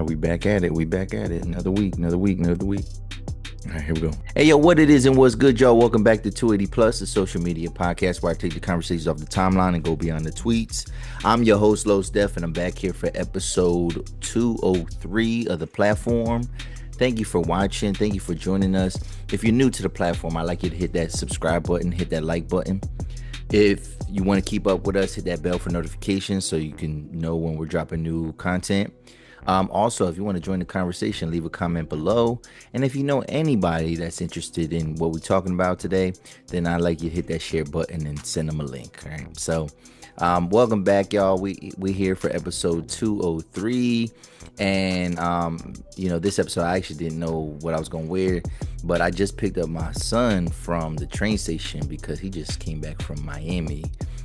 We back at it. We back at it. Another week, another week, another week. All right, here we go. Hey, yo, what it is and what's good, y'all? Welcome back to 280 Plus, the social media podcast where I take the conversations off the timeline and go beyond the tweets. I'm your host, Los Def, and I'm back here for episode 203 of the platform. Thank you for watching. Thank you for joining us. If you're new to the platform, I'd like you to hit that subscribe button, hit that like button. If you want to keep up with us, hit that bell for notifications so you can know when we're dropping new content. Also, if you want to join the conversation, leave a comment below. And if you know anybody that's interested in what we're talking about today, then I'd like you to hit that share button and send them a link. All right. So, welcome back, y'all. We here for episode 203. And this episode I actually didn't know what I was gonna wear, but I just picked up my son from the train station because he just came back from Miami.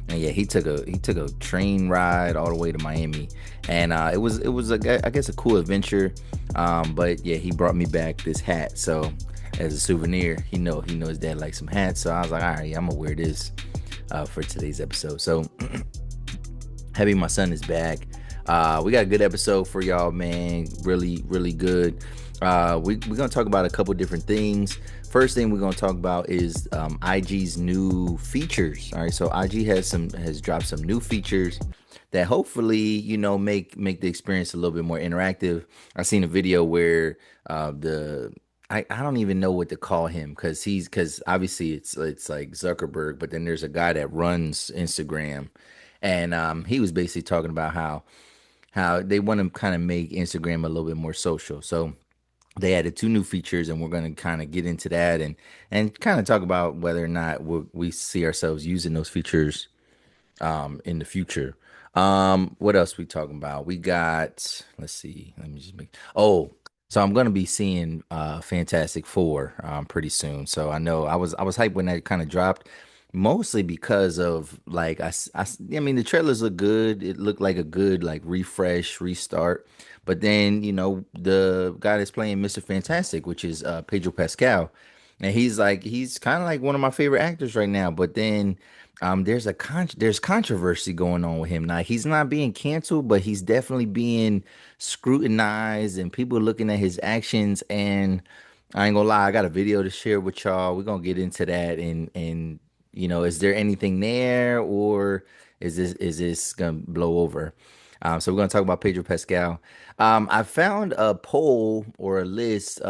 And yeah, he took a train ride all the way to Miami, and it was I guess a cool adventure. But yeah, he brought me back this hat, so as a souvenir. He know his dad likes some hats, so I was like, all right, yeah, I'm gonna wear this for today's episode. So Happy my son is back. We got a good episode for y'all, man. Really, really good. We're gonna talk about a couple different things. First thing we're gonna talk about is IG's new features. All right, so IG has dropped some new features that hopefully make the experience a little bit more interactive. I seen a video where I don't even know what to call him because obviously it's like Zuckerberg, but then there's a guy that runs Instagram, and he was basically talking about how they want to kind of make Instagram a little bit more social. So they added two new features, and we're going to kind of get into that and kind of talk about whether or not we see ourselves using those features in the future. What else we talking about? We got, let's see, let me just make, oh, so I'm going to be seeing Fantastic Four pretty soon. So I know I was hyped when that kind of dropped, mostly because of like I mean the trailers look good. It looked like a good like refresh, restart. But then, the guy that's playing Mr. Fantastic, which is Pedro Pascal, and he's kind of like one of my favorite actors right now. But then there's controversy going on with him. Now, he's not being canceled, but he's definitely being scrutinized, and people are looking at his actions. And I ain't gonna lie, I got a video to share with y'all. We're gonna get into that, and is there anything there, or is this gonna blow over? So we're gonna talk about Pedro Pascal. I found a poll or a list,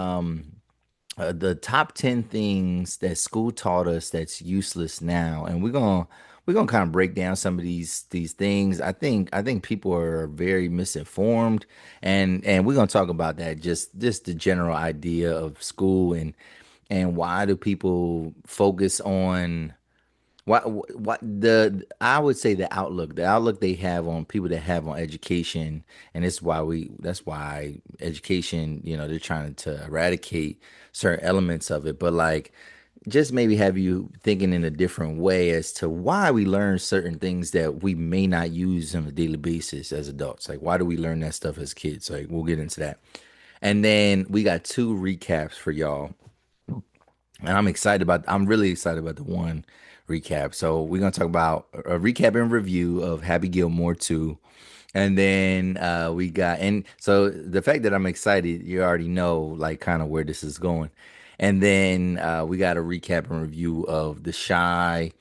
the top 10 things that school taught us that's useless now, and we're gonna kind of break down some of these things. I think people are very misinformed, and we're gonna talk about that, just the general idea of school, and why do people focus on what the I would say the outlook they have on people that have on education. And that's why education, they're trying to eradicate certain elements of it, but like just maybe have you thinking in a different way as to why we learn certain things that we may not use on a daily basis as adults. Like, why do we learn that stuff as kids? Like, we'll get into that. And then we got two recaps for y'all, and I'm really excited about the one recap. So we're gonna talk about a recap and review of Happy Gilmore 2. And then and so the fact that I'm excited, you already know like kind of where this is going. And then we got a recap and review of the Shy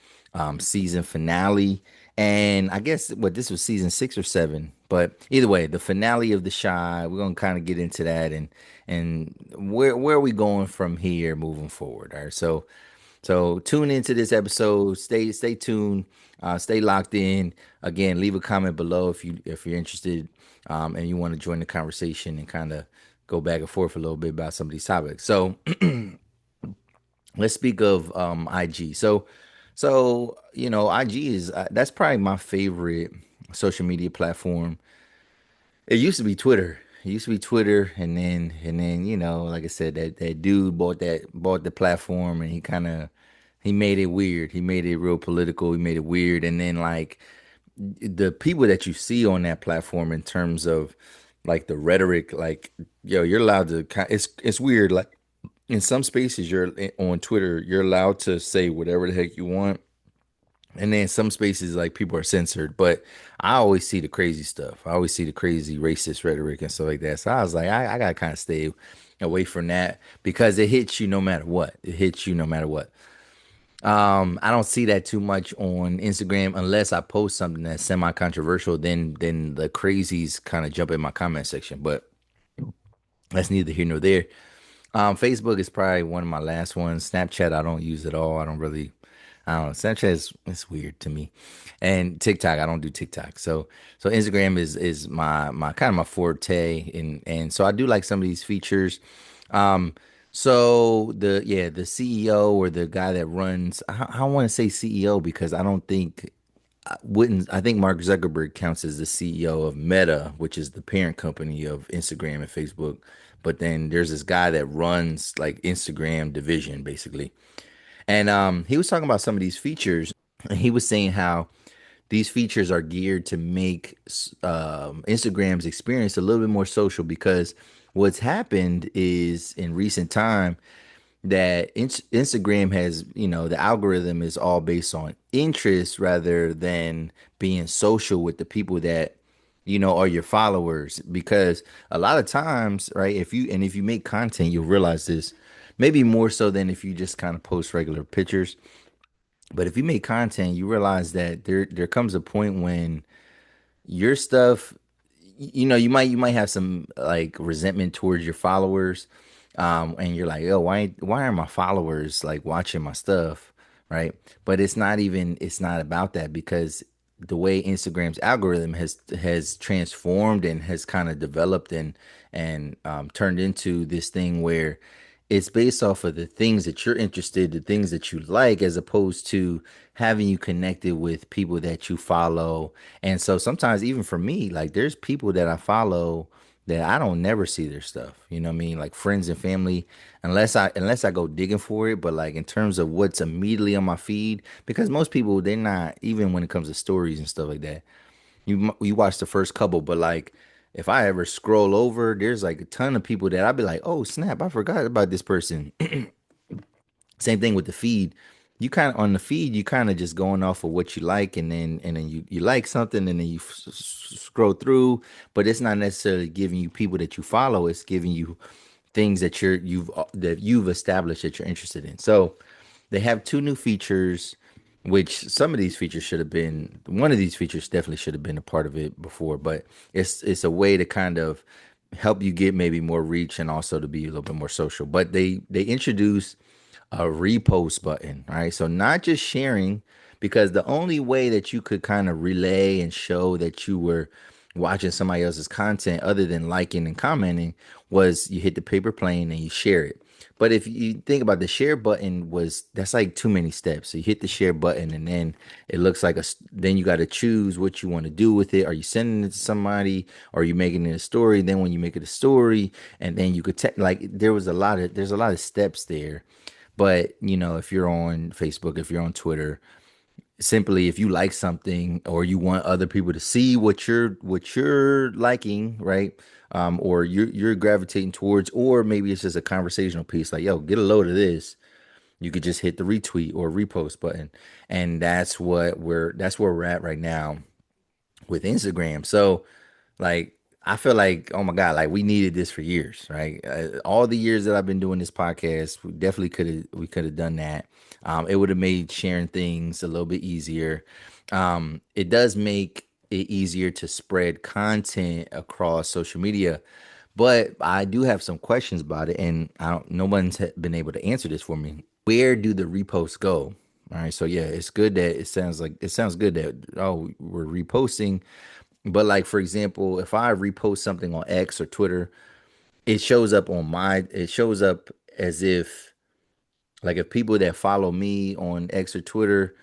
season finale. And I guess what this was season 6 or 7, but either way, the finale of the Shy. We're gonna kind of get into that, and where are we going from here moving forward. All right, so tune into this episode. Stay tuned. Stay locked in. Again, leave a comment below if you're interested, and you want to join the conversation and kind of go back and forth a little bit about some of these topics. So let's speak of IG. So IG is that's probably my favorite social media platform. It used to be Twitter. It used to be Twitter, and then like I said, that dude bought the platform, and he made it weird. He made it real political. He made it weird, and then like the people that you see on that platform in terms of like the rhetoric, like you're allowed to. It's weird. Like in some spaces, you're on Twitter, you're allowed to say whatever the heck you want, And then some spaces like people are censored, but I always see the crazy stuff. I always see the crazy racist rhetoric and stuff like that. So I was like, I gotta kind of stay away from that because it hits you no matter what. It hits you no matter what. I don't see that too much on Instagram unless I post something that's semi-controversial. Then the crazies kind of jump in my comment section. But that's neither here nor there. Facebook is probably one of my last ones. Snapchat, I don't use at all. I don't know. Snapchat is it's weird to me, and TikTok, I don't do TikTok. So Instagram is my kind of my forte, and so I do like some of these features. Um, so the CEO or the guy that runs, I don't want to say CEO because I don't think wouldn't I think Mark Zuckerberg counts as the CEO of Meta, which is the parent company of Instagram and Facebook. But then there's this guy that runs like Instagram division basically. And he was talking about some of these features, and he was saying how these features are geared to make Instagram's experience a little bit more social because what's happened is in recent time that Instagram has, the algorithm is all based on interest rather than being social with the people that, are your followers. Because a lot of times, right, if you make content, you'll realize this, maybe more so than if you just kind of post regular pictures. But if you make content, you realize that there comes a point when your stuff, you might have some like resentment towards your followers, and you're like, oh, why are my followers like watching my stuff, right? But it's not about that because the way Instagram's algorithm has transformed and has kind of developed and turned into this thing where it's based off of the things that you're interested, the things that you like, as opposed to having you connected with people that you follow. And so sometimes even for me, like there's people that I follow that I don't never see their stuff. You know what I mean? Like friends and family, unless I go digging for it. But like in terms of what's immediately on my feed, because most people they're not even when it comes to stories and stuff like that. You watch the first couple, but like if I ever scroll over, there's like a ton of people that I'd be like, oh snap, I forgot about this person. Same thing with the feed. You kind of on the feed, you kind of just going off of what you like, and then you like something, and then you scroll through, but it's not necessarily giving you people that you follow. It's giving you things that you've established that you're interested in. So they have two new features, which some of these features should have been one of these features definitely should have been a part of it before, but it's a way to kind of help you get maybe more reach and also to be a little bit more social. But they introduce a repost button, right? So not just sharing, because the only way that you could kind of relay and show that you were watching somebody else's content other than liking and commenting was you hit the paper plane and you share it. But if you think about the share button was that's like too many steps. So you hit the share button and then it looks like then you got to choose what you want to do with it. Are you sending it to somebody? Or are you making it a story? Then when you make it a story and then you could like there's a lot of steps there. But if you're on Facebook, if you're on Twitter, simply if you like something or you want other people to see what you're liking, right? Or you're gravitating towards, or maybe it's just a conversational piece, like, yo, get a load of this. You could just hit the retweet or repost button. And that's where we're at right now with Instagram. So like I feel like, oh my God, like we needed this for years, right? All the years that I've been doing this podcast, we could have done that. It would have made sharing things a little bit easier. It does make it easier to spread content across social media, but I do have some questions about it, and I don't. No one's been able to answer this for me. Where do the reposts go? All right, so yeah, it's good that it sounds good that we're reposting, but like for example, if I repost something on X or Twitter, it shows up as if like if people that follow me on X or Twitter,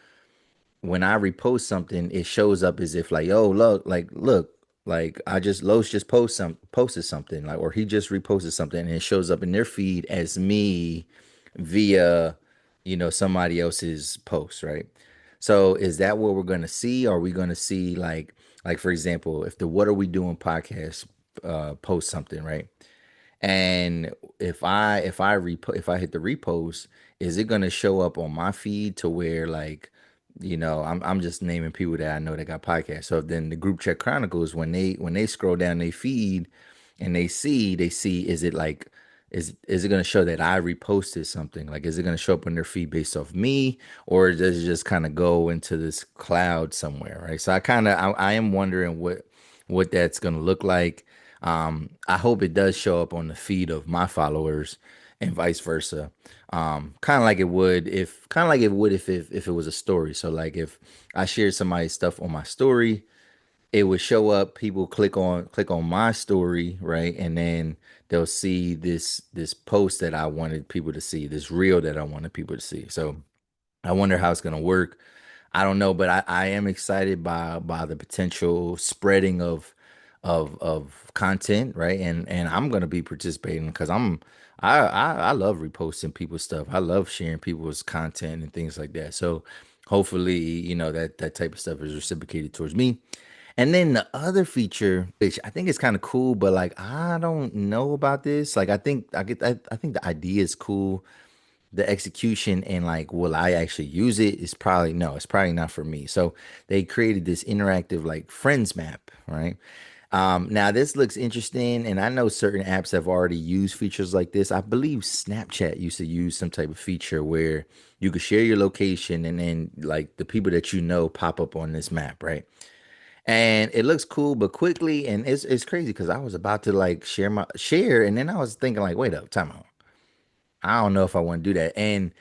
when I repost something, it shows up as if like, oh look, like Los just posted something, like, or he just reposted something, and it shows up in their feed as me via, somebody else's post, right? So is that what we're gonna see? Are we gonna see like for example, if the What Are We Doing podcast post something, right? And if I hit the repost, is it gonna show up on my feed to where like I'm just naming people that I know that got podcasts. So then the group chat chronicles, when they scroll down they feed and they see, is it like, is it going to show that I reposted something? Like, is it going to show up on their feed based off me, or does it just kind of go into this cloud somewhere, right? So I am wondering what that's going to look like. I hope it does show up on the feed of my followers and vice versa. Kind of like it would if it was a story. So like if I shared somebody's stuff on my story, it would show up. People click on my story, right, and then they'll see this post that I wanted people to see, this reel that I wanted people to see. So I wonder how it's gonna work. I don't know, but I am excited by the potential spreading of content, right? And I'm gonna be participating because I love reposting people's stuff. I love sharing people's content and things like that. So hopefully, that type of stuff is reciprocated towards me. And then the other feature, which I think is kind of cool, but like I don't know about this. Like I think the idea is cool. The execution and like will I actually use it is probably no, it's probably not for me. So they created this interactive like friends map, right? Now this looks interesting, and I know certain apps have already used features like this. I believe Snapchat used to use some type of feature where you could share your location and then like the people that you know pop up on this map, right? And it looks cool, but quickly, and it's crazy because I was about to like share, and then I was thinking like, wait up, time out. I don't know if I want to do that. And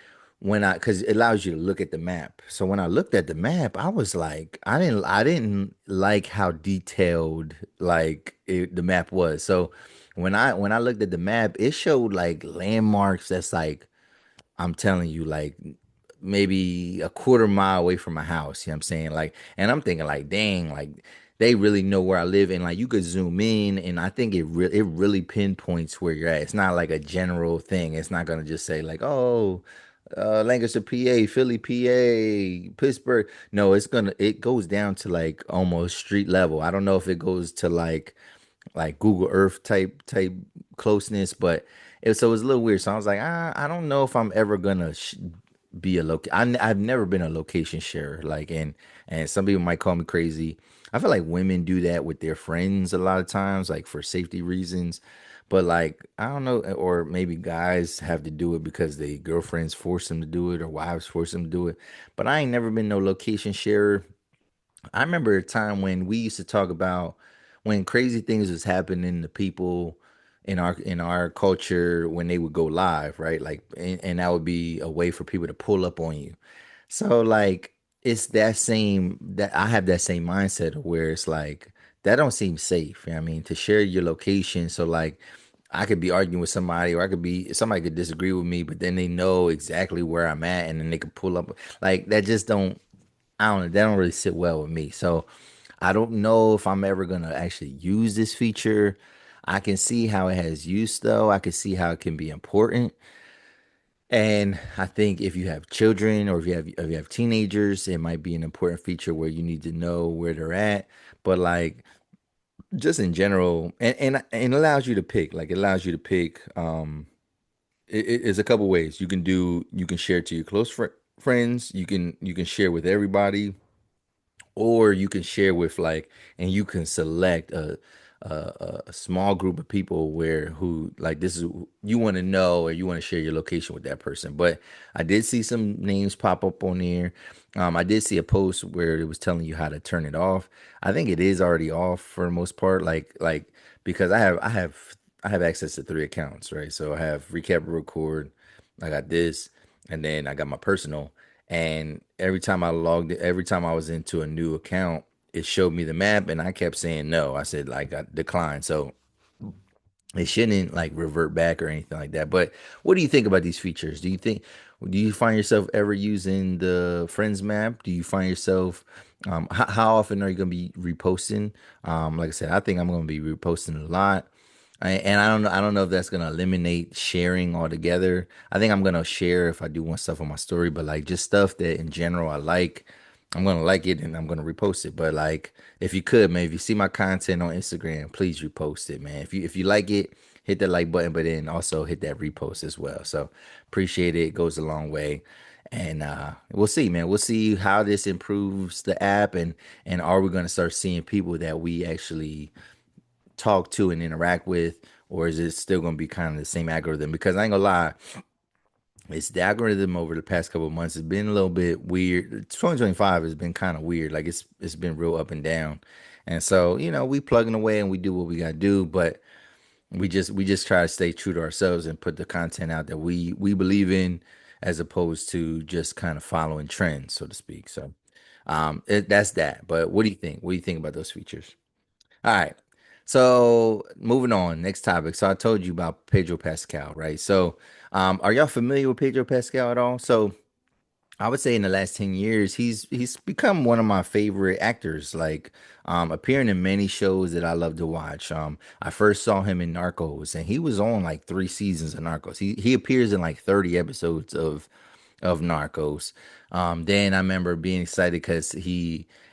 because it allows you to look at the map. So when I looked at the map, I was like, I didn't like how detailed the map was. So when I looked at the map, it showed like landmarks that's like I'm telling you, like maybe a quarter mile away from my house. You know what I'm saying? Like, and I'm thinking, like, dang, like they really know where I live, and like you could zoom in, and I think it really pinpoints where you're at. It's not like a general thing. It's not gonna just say like, oh, Lancaster, PA, Philly, PA, Pittsburgh. No, it goes down to like almost street level. I don't know if it goes to like Google Earth type closeness, but so it was a little weird. So I was like, I don't know if I'm ever gonna be a I've never been a location sharer. Like, and some people might call me crazy. I feel like women do that with their friends a lot of times, like for safety reasons. But like, I don't know, or maybe guys have to do it because they girlfriends force them to do it or wives force them to do it. But I ain't never been no location sharer. I remember a time when we used to talk about when crazy things was happening to people in our culture when they would go live, right? Like, and that would be a way for people to pull up on you. So like it's that I have that same mindset of where it's like that don't seem safe. You know what I mean, to share your location. So like I could be arguing with somebody, or somebody could disagree with me, but then they know exactly where I'm at, and then they could pull up. Like that just don't. I don't know. That don't really sit well with me. So I don't know if I'm ever gonna actually use this feature. I can see how it has use though. I can see how it can be important. And I think if you have children or if you have teenagers, it might be an important feature where you need to know where they're at. But like just in general, and it allows you to pick. Like it allows you to pick. It is a couple ways you can share to your friends. You can share with everybody, or you can share with like, and you can select a small group of people who like this is you want to know, or you want to share your location with that person. But I did see some names pop up on there. I did see a post where it was telling you how to turn it off. I think it is already off for the most part, like because I have access to three accounts, right? So I have recap, record, I got this, and then I got my personal. And every time I was into a new account, it showed me the map, and I kept saying no. I said like I declined. So it shouldn't like revert back or anything like that. But what do you think about these features? Do you find yourself ever using the friends map? Do you find yourself how often are you gonna be reposting? Like I said, I think I'm gonna be reposting a lot. And I don't know if that's gonna eliminate sharing altogether. I think I'm gonna share if I do want stuff on my story, but like just stuff that in general I like, I'm gonna like it and I'm gonna repost it. But like if you could, man, if you see my content on Instagram, please repost it, man. If you like it, hit that like button, but then also hit that repost as well. So appreciate it. It goes a long way. And we'll see, man. We'll see how this improves the app, and are we going to start seeing people that we actually talk to and interact with, or is it still going to be kind of the same algorithm? Because I ain't gonna lie, it's the algorithm over the past couple of months has been a little bit weird. 2025 has been kind of weird. Like it's been real up and down. And so, we plugging away and we do what we gotta do, but we just try to stay true to ourselves and put the content out that we believe in, as opposed to just kind of following trends, so to speak. So that's that. But what do you think? What do you think about those features? All right. So moving on, next topic. So I told you about Pedro Pascal, right? So are y'all familiar with Pedro Pascal at all? So I would say in the last 10 years, he's become one of my favorite actors, like appearing in many shows that I love to watch. I first saw him in Narcos, and he was on like 3 seasons of Narcos. He appears in like 30 episodes of Narcos. Then I remember being excited because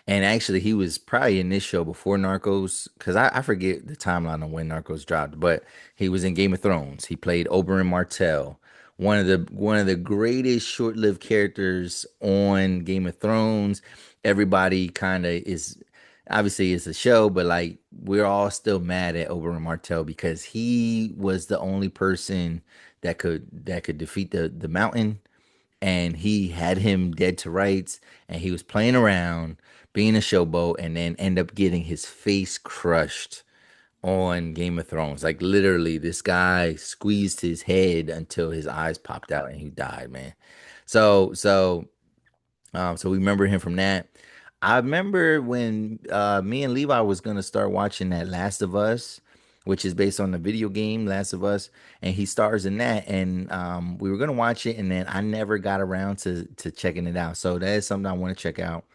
and actually he was probably in this show before Narcos, because I forget the timeline on when Narcos dropped, but he was in Game of Thrones. He played Oberyn Martell, one of the greatest short-lived characters on Game of Thrones. Everybody kind of is, obviously it's a show, but like we're all still mad at Oberyn Martell because he was the only person that could defeat the mountain, and he had him dead to rights, and he was playing around being a showboat, and then end up getting his face crushed on Game of Thrones. Like literally, this guy squeezed his head until his eyes popped out and he died, man. So we remember him from that. I remember when me and Levi was gonna start watching that Last of Us, which is based on the video game Last of Us, and he stars in that. And we were gonna watch it, and then I never got around to checking it out. So that is something I want to check out.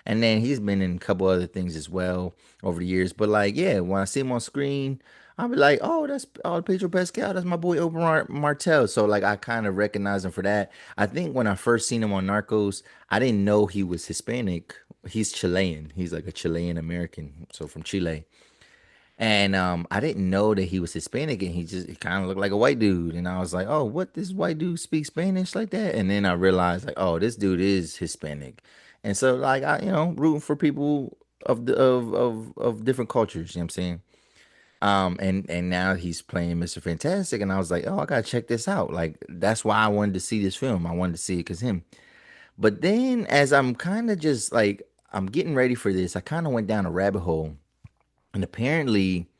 And then he's been in a couple other things as well over the years. But like, yeah, when I see him on screen, I'll be like, oh, that's Pedro Pascal. That's my boy Oberyn Martell. So like, I kind of recognize him for that. I think when I first seen him on Narcos, I didn't know he was Hispanic. He's Chilean. He's like a Chilean American, so from Chile. And I didn't know that he was Hispanic, and he kind of looked like a white dude. And I was like, oh, what, this white dude speaks Spanish like that? And then I realized like, oh, this dude is Hispanic. And so like rooting for people of different cultures, you know what I'm saying? And now he's playing Mr. Fantastic, and I was like, oh, I gotta check this out. Like that's why I wanted to see this film. I wanted to see it because him. But then as I'm kind of just like I'm getting ready for this, I kind of went down a rabbit hole, and apparently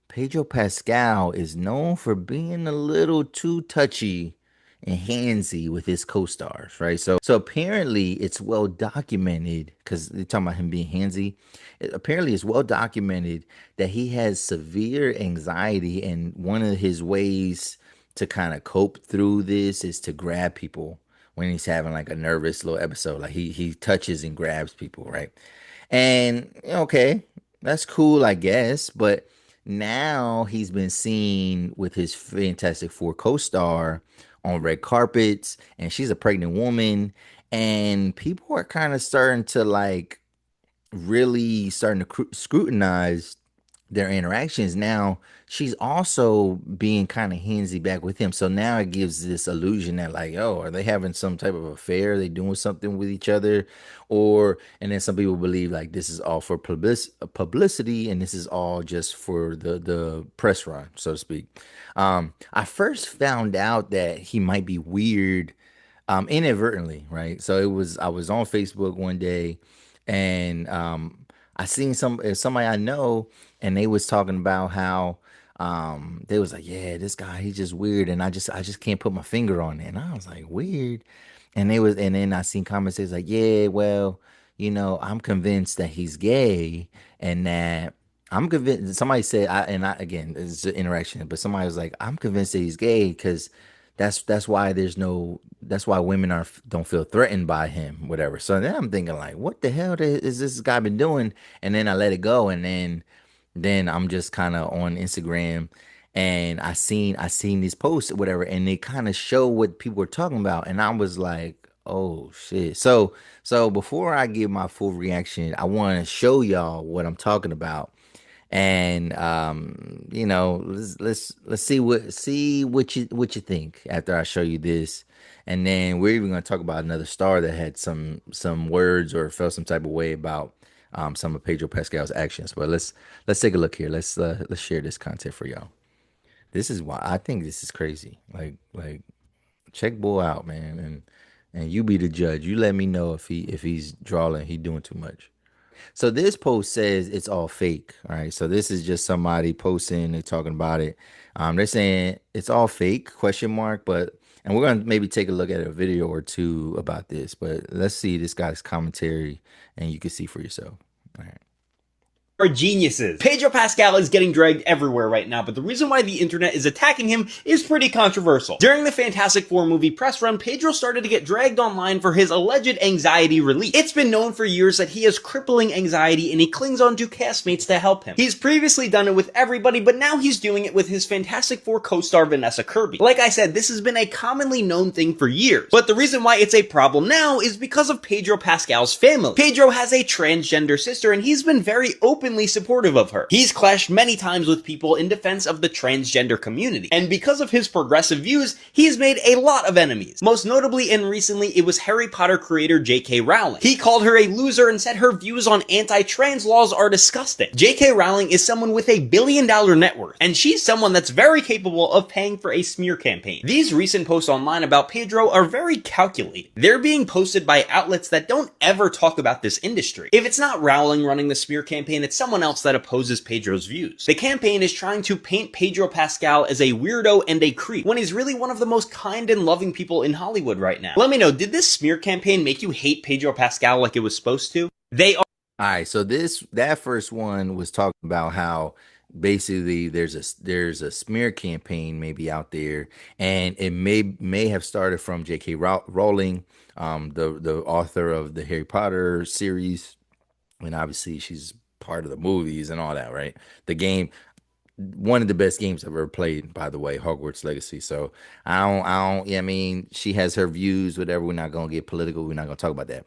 Pedro Pascal is known for being a little too touchy and handsy with his co-stars, right? So apparently it's well documented, because they're talking about him being handsy. Apparently it's well documented that he has severe anxiety, and one of his ways to kind of cope through this is to grab people when he's having like a nervous little episode. Like he touches and grabs people, right? And okay, that's cool, I guess. But now he's been seen with his Fantastic Four co-star on red carpets, and she's a pregnant woman. And people are kind of starting to like really starting to scrutinize their interactions. Now she's also being kind of handsy back with him. So now it gives this illusion that like, oh, are they having some type of affair? Are they doing something with each other? And then some people believe like this is all for publicity, and this is all just for the press run, so to speak. I first found out that he might be weird inadvertently, right? So I was on Facebook one day, and I seen somebody I know, and they was talking about how they was like, yeah, this guy, he's just weird, and I just can't put my finger on it. And I was like, weird. And then I seen comments that was like, yeah, well, I'm convinced that he's gay, and that I'm convinced. Somebody said, again, it's an interaction, but somebody was like, I'm convinced that he's gay because that's why women don't feel threatened by him, whatever. So then I'm thinking like, what the hell is this guy been doing? And then I let it go, and then I'm just kind of on Instagram, and I seen these posts or whatever, and they kind of show what people were talking about, and I was like, oh shit. So before I give my full reaction, I want to show y'all what I'm talking about. And let's see what you think after I show you this. And then we're even going to talk about another star that had some words or felt some type of way about some of Pedro Pascal's actions. But let's take a look here. Let's share this content for y'all. This is why I think this is crazy. Like check bull out, man, and you be the judge. You let me know if he's drawing, he doing too much. So this post says it's all fake. All right. So this is just somebody posting, they're talking about it. They're saying it's all fake, question mark, but and we're gonna maybe take a look at a video or two about this, but let's see this guy's commentary and you can see for yourself. All right. Are geniuses. Pedro Pascal is getting dragged everywhere right now, but the reason why the internet is attacking him is pretty controversial. During the Fantastic Four movie press run, Pedro started to get dragged online for his alleged anxiety relief. It's been known for years that he has crippling anxiety and he clings on to castmates to help him. He's previously done it with everybody, but now he's doing it with his Fantastic Four co-star Vanessa Kirby. Like I said, this has been a commonly known thing for years, but the reason why it's a problem now is because of Pedro Pascal's family. Pedro has a transgender sister and he's been very openly supportive of her. He's clashed many times with people in defense of the transgender community, and because of his progressive views, he's made a lot of enemies. Most notably and recently, it was Harry Potter creator J.K. Rowling. He called her a loser and said her views on anti-trans laws are disgusting. J.K. Rowling is someone with $1 billion net worth, and she's someone that's very capable of paying for a smear campaign. These recent posts online about Pedro are very calculated. They're being posted by outlets that don't ever talk about this industry. If it's not Rowling running the smear campaign, it's someone else that opposes Pedro's views. The campaign is trying to paint Pedro Pascal as a weirdo and a creep, when he's really one of the most kind and loving people in Hollywood right now. Let me know, did this smear campaign make you hate Pedro Pascal like it was supposed to? They are. All right, so that first one was talking about how basically there's a smear campaign maybe out there, and it may have started from J.K. Rowling, the author of the Harry Potter series, and obviously she's part of the movies and all that, right? The game, one of the best games I've ever played, by the way, Hogwarts Legacy. So yeah, I mean, she has her views, whatever. We're not gonna get political. We're not gonna talk about that.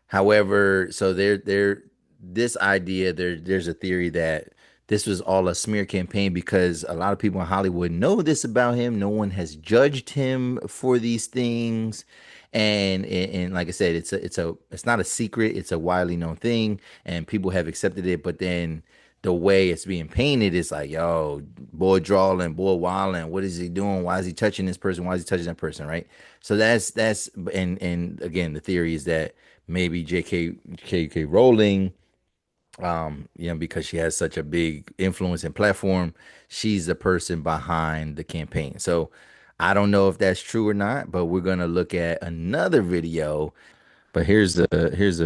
However, so this idea, there's a theory that this was all a smear campaign because a lot of people in Hollywood know this about him. No one has judged him for these things. And like I said, it's not a secret, it's a widely known thing, and people have accepted it, but then the way it's being painted is like, yo, boy drawing, boy wilding, what is he doing? Why is he touching this person? Why is he touching that person? Right. So that's and again, the theory is that maybe J.K. Rowling, because she has such a big influence and platform, she's the person behind the campaign. So I don't know if that's true or not, but we're gonna look at another video. But here's a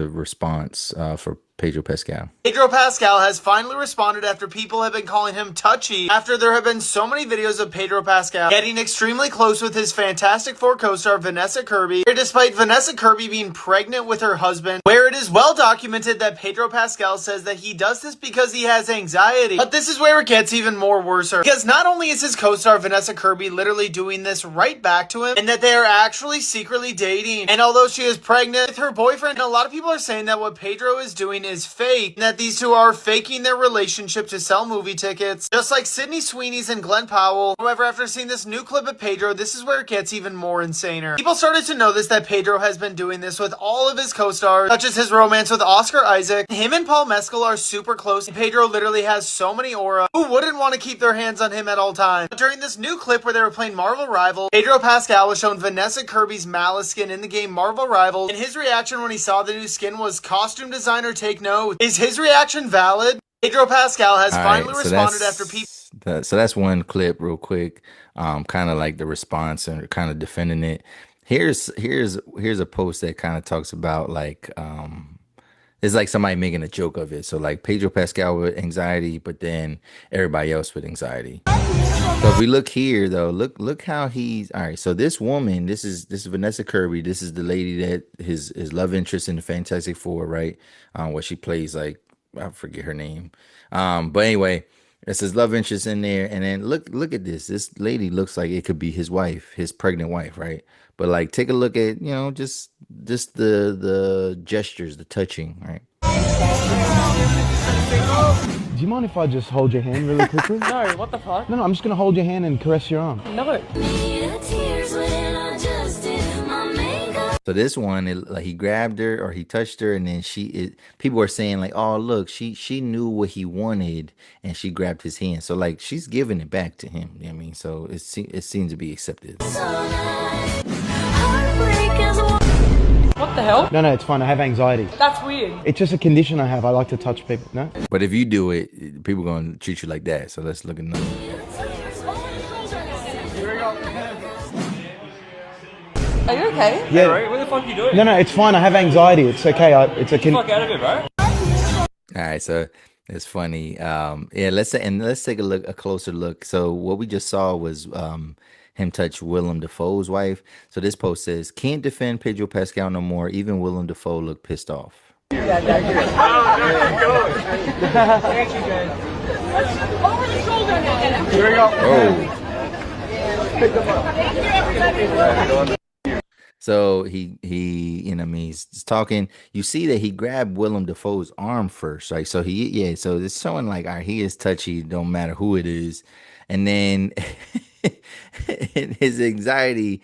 response for Pedro Pascal. Pedro Pascal has finally responded after people have been calling him touchy after there have been so many videos of Pedro Pascal getting extremely close with his Fantastic Four co-star Vanessa Kirby, despite Vanessa Kirby being pregnant with her husband, where it is well documented that Pedro Pascal says that he does this because he has anxiety. But this is where it gets even more worse, because not only is his co-star Vanessa Kirby literally doing this right back to him, and that they are actually secretly dating, and although she is pregnant with her boyfriend, and a lot of people are saying that what Pedro is doing is fake, and that these two are faking their relationship to sell movie tickets, just like Sydney Sweeney's and Glenn Powell. However, after seeing this new clip of Pedro, this is where it gets even more insaner. People started to notice that Pedro has been doing this with all of his co-stars, such as his romance with Oscar Isaac. Him and Paul Mescal are super close, and Pedro literally has so many aura. Who wouldn't want to keep their hands on him at all times? But during this new clip where they were playing Marvel Rivals, Pedro Pascal was shown Vanessa Kirby's Malice skin in the game Marvel Rivals, and his reaction when he saw the new skin was, "Costume designer, take note." Is his reaction valid? Pedro Pascal has finally responded after people. So that's one clip, real quick. Kind of like the response and kind of defending it. Here's a post that kind of talks about like it's like somebody making a joke of it. So like Pedro Pascal with anxiety, but then everybody else with anxiety. So if we look here though, look how he's all right. So this woman, this is Vanessa Kirby. This is the lady that his love interest in the Fantastic Four, right? What she plays, like I forget her name. But anyway, it's his love interest in there. And then look at this. This lady looks like it could be his wife, his pregnant wife, right? But like take a look at, just the gestures, the touching, right? Do you mind if I just hold your hand really quickly? No, what the fuck? No, I'm just going to hold your hand and caress your arm. No. So this one, like he grabbed her or he touched her, and then people were saying like, "Oh, look, she knew what he wanted, and she grabbed his hand." So like she's giving it back to him. You know what I mean, so it seems to be accepted. What the hell? No, it's fine. I have anxiety. That's weird. It's just a condition I have. I like to touch people. No? But if you do it, people gonna treat you like that. So let's look at another. Are you okay? Yeah. Bro, what the fuck are you doing? No, it's fine. I have anxiety. It's okay. Fuck out of it, bro. All right, so it's funny. Yeah, let's take a closer look. So what we just saw was him touch Willem Dafoe's wife. So this post says, "Can't defend Pedro Pascal no more. Even Willem Dafoe looked pissed off." Yeah, thank you. Thank you, guys. Over the shoulder now. Here we go. Oh. So he you know what I mean, he's talking. You see that he grabbed Willem Dafoe's arm first, right? So so it's showing like, all right, he is touchy, don't matter who it is. And then his anxiety,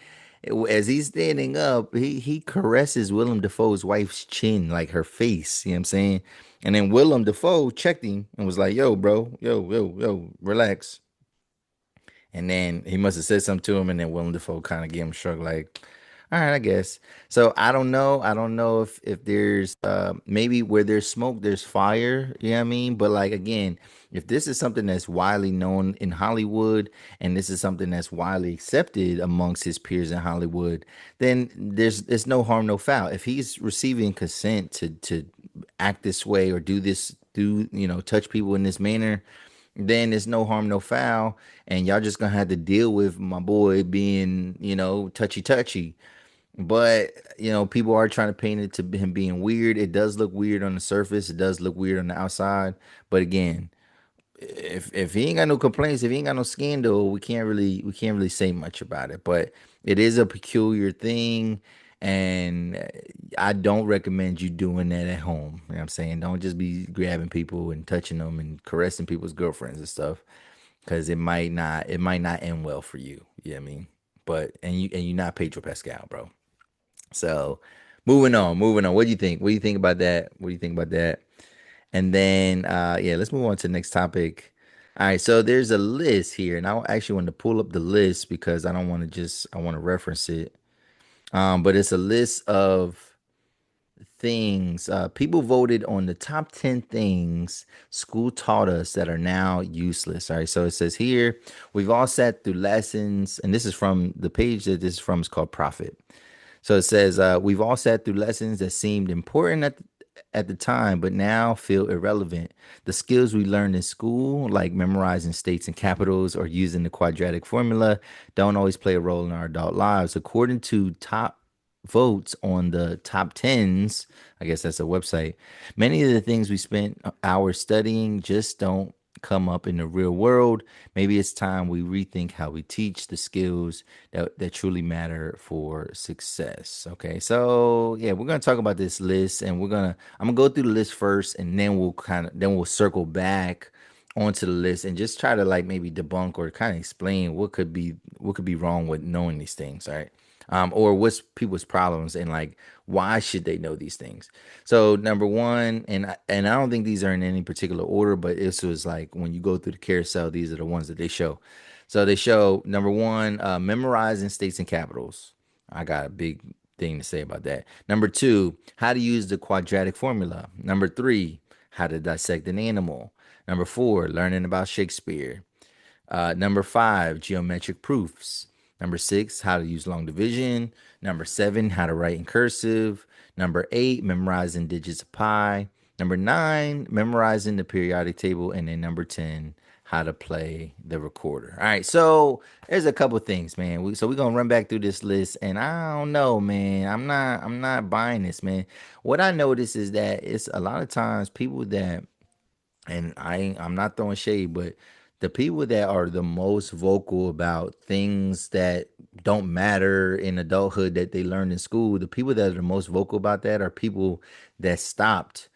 as he's standing up, he caresses Willem Dafoe's wife's chin, like her face, you know what I'm saying? And then Willem Dafoe checked him and was like, "Yo, bro, yo, relax." And then he must have said something to him, and then Willem Dafoe kind of gave him a shrug, like, "All right, I guess." So I don't know. I don't know if there's maybe where there's smoke, there's fire. You know what I mean? But like again, if this is something that's widely known in Hollywood, and this is something that's widely accepted amongst his peers in Hollywood, then there's no harm, no foul. If he's receiving consent to act this way or do touch people in this manner, then it's no harm, no foul, and y'all just gonna have to deal with my boy being, touchy. But people are trying to paint it to him being weird. It does look weird on the surface. It does look weird on the outside. But again, if he ain't got no complaints, if he ain't got no scandal, we can't really say much about it. But it is a peculiar thing, and I don't recommend you doing that at home. You know what I'm saying? Don't just be grabbing people and touching them and caressing people's girlfriends and stuff, because it might not end well for you. You know what I mean? But you're not Pedro Pascal, bro. So moving on. What do you think? What do you think about that? And then let's move on to the next topic. All right, so there's a list here, and I actually want to pull up the list because I want to reference it. But it's a list of things. People voted on the top 10 things school taught us that are now useless. All right, so it says here, we've all sat through lessons, and this is from the page that this is from, is called Profit. So it says, we've all sat through lessons that seemed important at the time, but now feel irrelevant. The skills we learned in school, like memorizing states and capitals or using the quadratic formula, don't always play a role in our adult lives. According to top votes on the top 10s, I guess that's a website, many of the things we spent hours studying just don't come up in the real world. Maybe it's time we rethink how we teach the skills that truly matter for success. Okay, so yeah, we're gonna talk about this list, and I'm gonna go through the list first, and then we'll circle back onto the list and just try to like maybe debunk or kind of explain what could be wrong with knowing these things. All right. Or what's people's problems, and like why should they know these things? So number one, and I don't think these are in any particular order, but this was like when you go through the carousel, these are the ones that they show. So they show number one, memorizing states and capitals. I got a big thing to say about that. Number two, how to use the quadratic formula. Number three, how to dissect an animal. Number four, learning about Shakespeare. Number five, geometric proofs. Number six, how to use long division. Number seven, how to write in cursive. Number eight, memorizing digits of pi. Number nine, memorizing the periodic table. And then number 10, how to play the recorder. All right, so there's a couple things, man. So we're gonna run back through this list, and I don't know, man. I'm not buying this, man. What I notice is that it's a lot of times people that, and I'm not throwing shade, but the people that are the most vocal about things that don't matter in adulthood that they learned in school, the people that are the most vocal about that are people that stopped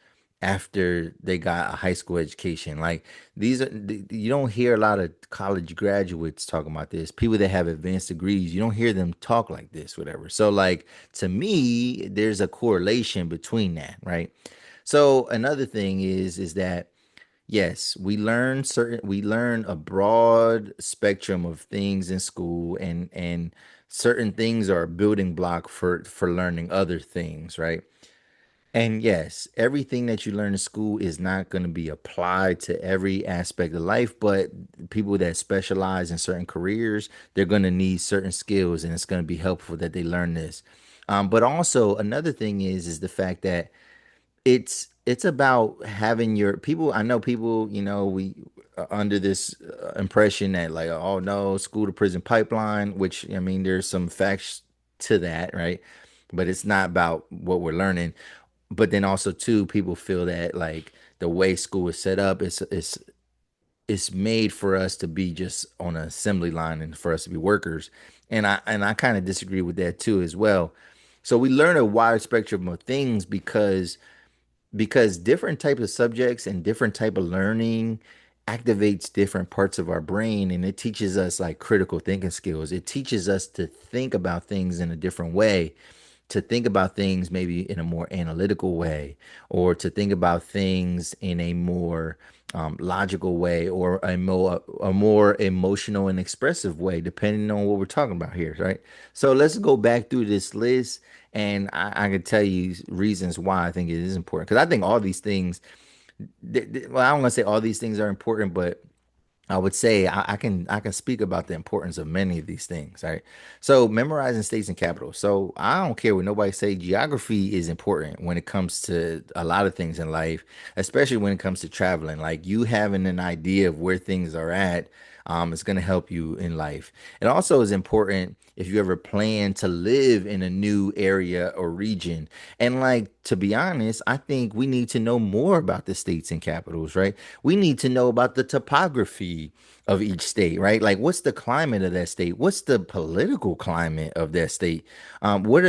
after they got a high school education. Like you don't hear a lot of college graduates talking about this. People that have advanced degrees, you don't hear them talk like this, whatever. So like to me, there's a correlation between that, right? So another thing is that yes, we learn a broad spectrum of things in school, and certain things are a building block for learning other things, right? And yes, everything that you learn in school is not going to be applied to every aspect of life, but people that specialize in certain careers, they're going to need certain skills, and it's going to be helpful that they learn this. But also another thing is the fact that it's about having your people. I know people, we are under this impression that like, oh no, school to prison pipeline, which I mean, there's some facts to that, right? But it's not about what we're learning. But then also too, people feel that like the way school is set up is made for us to be just on an assembly line and for us to be workers. And I kind of disagree with that too as well. So we learn a wide spectrum of things because different types of subjects and different type of learning activates different parts of our brain, and it teaches us like critical thinking skills. It teaches us to think about things in a different way, to think about things maybe in a more analytical way, or to think about things in a more logical way, or a more emotional and expressive way, depending on what we're talking about here, right? So let's go back through this list, and I can tell you reasons why I think it is important. Because I think all these things, well, I don't want to say all these things are important, but I would say I can speak about the importance of many of these things, right? So memorizing states and capitals. So I don't care what nobody say. Geography is important when it comes to a lot of things in life, especially when it comes to traveling. Like you having an idea of where things are at, is going to help you in life. It also is important if you ever plan to live in a new area or region. And like to be honest, I think we need to know more about the states and capitals, right? We need to know about the topography of each state, right? Like, what's the climate of that state? What's the political climate of that state? What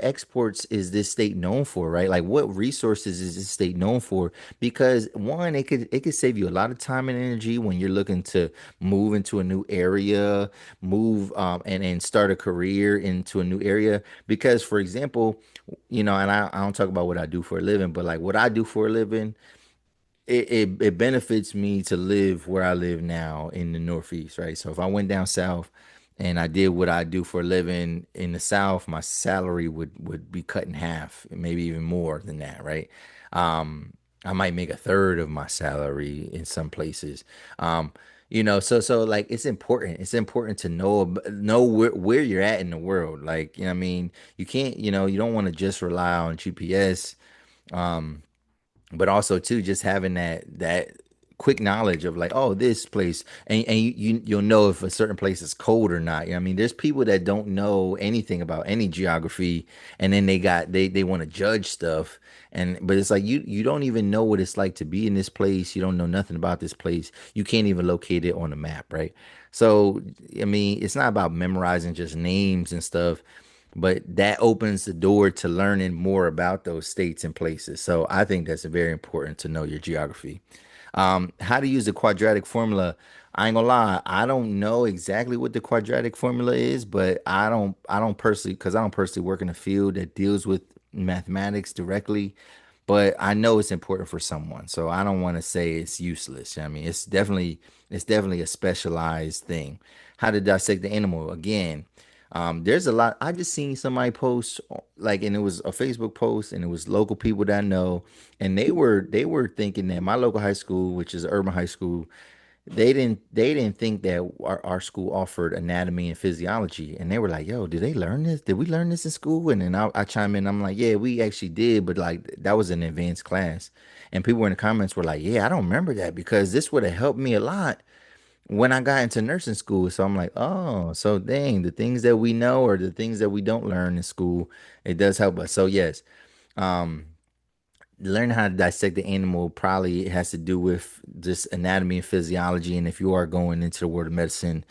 exports is this state known for, right? Like, what resources is this state known for? Because one, it could save you a lot of time and energy when you're looking to move into a new area, move and start a career into a new area. Because, for example, and I don't talk about what I do for a living, but like what I do for a living, it benefits me to live where I live now in the Northeast, right? So if I went down south and I did what I do for a living in the South, my salary would be cut in half, maybe even more than that, right? I might make a third of my salary in some places. So like it's important. It's important to know where you're at in the world. Like, I mean, you can't, you don't want to just rely on GPS. Um, but also too just having that quick knowledge of like, oh, this place, and you'll know if a certain place is cold or not. I mean, there's people that don't know anything about any geography, and then they want to judge stuff, but it's like you don't even know what it's like to be in this place. You don't know nothing about this place. You can't even locate it on the map, right? So I mean, it's not about memorizing just names and stuff, but that opens the door to learning more about those states and places. So I think that's very important to know your geography. How to use the quadratic formula. I ain't gonna lie, I don't know exactly what the quadratic formula is, but I don't personally, because I don't personally work in a field that deals with mathematics directly, but I know it's important for someone. So I don't want to say it's useless. I mean, it's definitely a specialized thing. How to dissect the animal. Again, there's a lot. I just seen somebody post like, and it was a Facebook post, and it was local people that I know, and they were thinking that my local high school, which is an urban high school, they didn't think that our school offered anatomy and physiology, and they were like, "Yo, did they learn this? Did we learn this in school?" And then I chime in, I'm like, "Yeah, we actually did, but like that was an advanced class." And people in the comments were like, "Yeah, I don't remember that because this would have helped me a lot when I got into nursing school." So I'm like, oh, so dang, the things that we know or the things that we don't learn in school, it does help us. So yes, um, learning how to dissect the animal probably has to do with just anatomy and physiology. And if you are going into the world of medicine,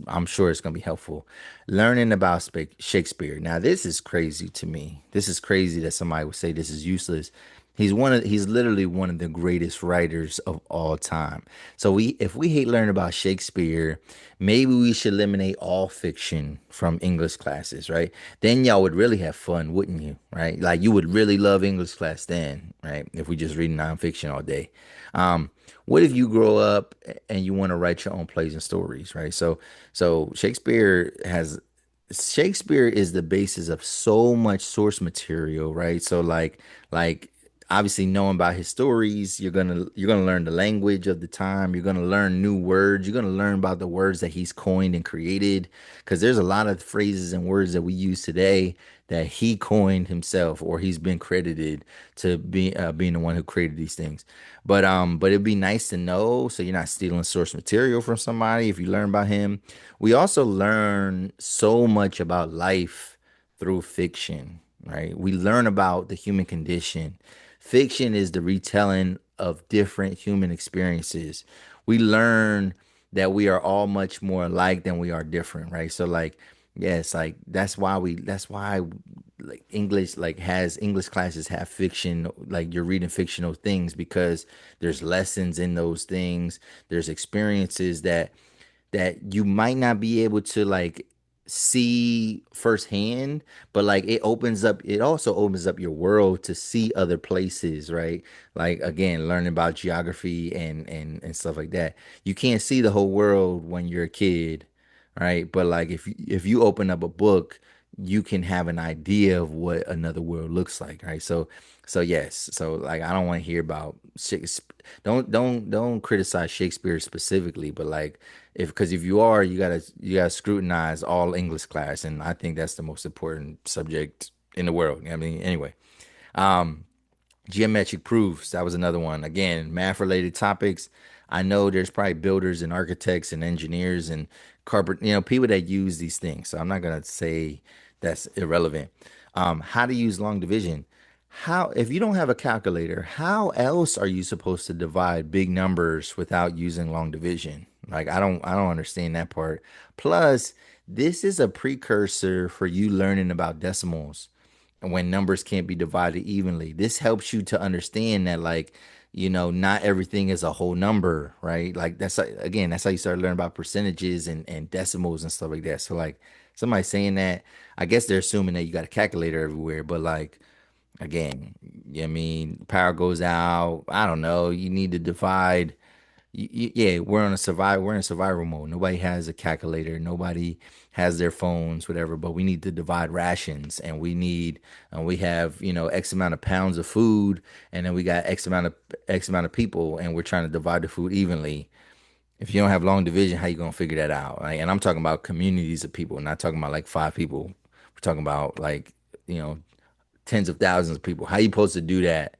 I'm sure it's going to be helpful. Learning about Shakespeare. Now, this is crazy to me. This is crazy that somebody would say this is useless. He's literally one of the greatest writers of all time. So if we hate learning about Shakespeare, maybe we should eliminate all fiction from English classes, right? Then y'all would really have fun, wouldn't you? Right? Like you would really love English class then, right? If we just read nonfiction all day. Um, what if you grow up and you want to write your own plays and stories, right? So Shakespeare is the basis of so much source material, right? So like obviously knowing about his stories, you're gonna learn the language of the time. You're gonna learn new words. You're gonna learn about the words that he's coined and created. Because there's a lot of phrases and words that we use today that he coined himself, or he's been credited to being the one who created these things. But it'd be nice to know so you're not stealing source material from somebody if you learn about him. We also learn so much about life through fiction, right? We learn about the human condition. Fiction is the retelling of different human experiences. We learn that we are all much more alike than we are different, right? So like, yes, like that's why like English classes have fiction, like you're reading fictional things because there's lessons in those things. There's experiences that you might not be able to like see firsthand, but like it also opens up your world to see other places, right? Like again, learning about geography and stuff like that. You can't see the whole world when you're a kid, right? But like if you open up a book, you can have an idea of what another world looks like, right? So yes, so like I don't want to hear about Shakespeare. Don't criticize Shakespeare specifically, but like if you are, you gotta scrutinize all English class, and I think that's the most important subject in the world. I mean, anyway, um, geometric proofs, that was another one. Again, math related topics. I know there's probably builders and architects and engineers and people that use these things. So I'm not gonna say that's irrelevant. How to use long division. How, if you don't have a calculator, how else are you supposed to divide big numbers without using long division? Like I don't understand that part. Plus, this is a precursor for you learning about decimals and when numbers can't be divided evenly. This helps you to understand that like, not everything is a whole number, right? Like again, that's how you start learning about percentages and decimals and stuff like that. So like somebody saying that, I guess they're assuming that you got a calculator everywhere, but like again, I mean, power goes out. I don't know. You need to divide. Yeah, we're in survival mode. Nobody has a calculator. Nobody has their phones, whatever. But we need to divide rations, and we have X amount of pounds of food, and then we got X amount of people, and we're trying to divide the food evenly. If you don't have long division, how you gonna figure that out? Like, and I'm talking about communities of people, not talking about like five people. We're talking about like you know tens of thousands of people. How you supposed to do that?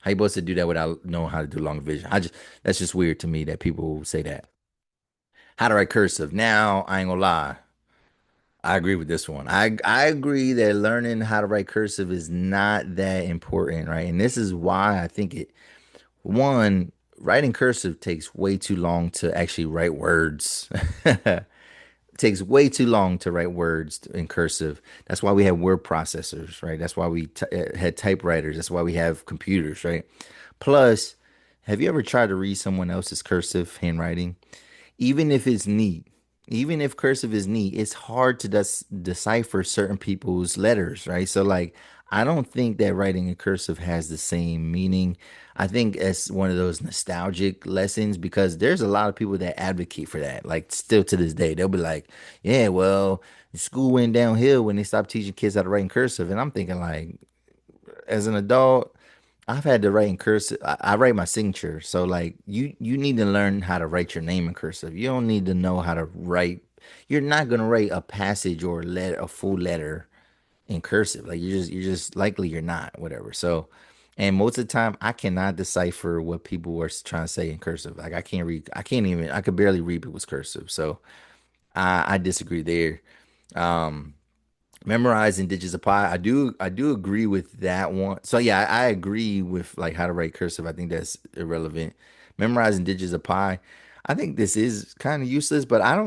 How you supposed to do that without knowing how to do long division? That's just weird to me that people say that. How to write cursive. Now, I ain't gonna lie. I agree with this one. I agree that learning how to write cursive is not that important, right? And this is why I think one, writing cursive takes way too long to actually write words. Takes way too long to write words in cursive. That's why we have word processors, right? That's why we had typewriters. That's why we have computers, right? Plus, have you ever tried to read someone else's cursive handwriting? Even if it's neat, even if cursive is neat, it's hard to decipher certain people's letters, right? So, like, I don't think that writing in cursive has the same meaning. I think it's one of those nostalgic lessons because there's a lot of people that advocate for that. Like, still to this day, they'll be like, yeah, well, school went downhill when they stopped teaching kids how to write in cursive. And I'm thinking, like, as an adult, I've had to write in cursive. I write my signature. So like you need to learn how to write your name in cursive. You don't need to know how to write. You're not gonna write a passage or a full letter in cursive. Like you're just likely you're not, whatever. So and most of the time I cannot decipher what people are trying to say in cursive. Like I can't even I could barely read people's cursive. So I disagree there. Um Memorizing digits of pi. I do agree with that one. So yeah, I agree with like how to write cursive. I think that's irrelevant. Memorizing digits of pi. I think this is kind of useless, but I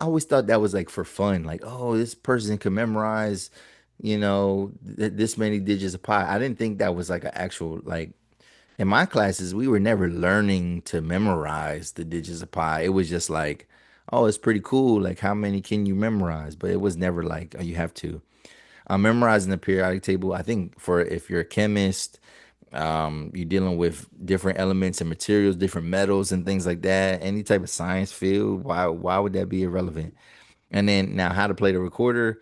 always thought that was like for fun. Like, oh, this person can memorize, this many digits of pi. I didn't think that was like an actual like in my classes, we were never learning to memorize the digits of pi. It was just like, oh, it's pretty cool. Like, how many can you memorize? But it was never like, oh, you have to. I'm memorizing the periodic table. I think for if you're a chemist, you're dealing with different elements and materials, different metals and things like that. Any type of science field, why would that be irrelevant? And then now how to play the recorder.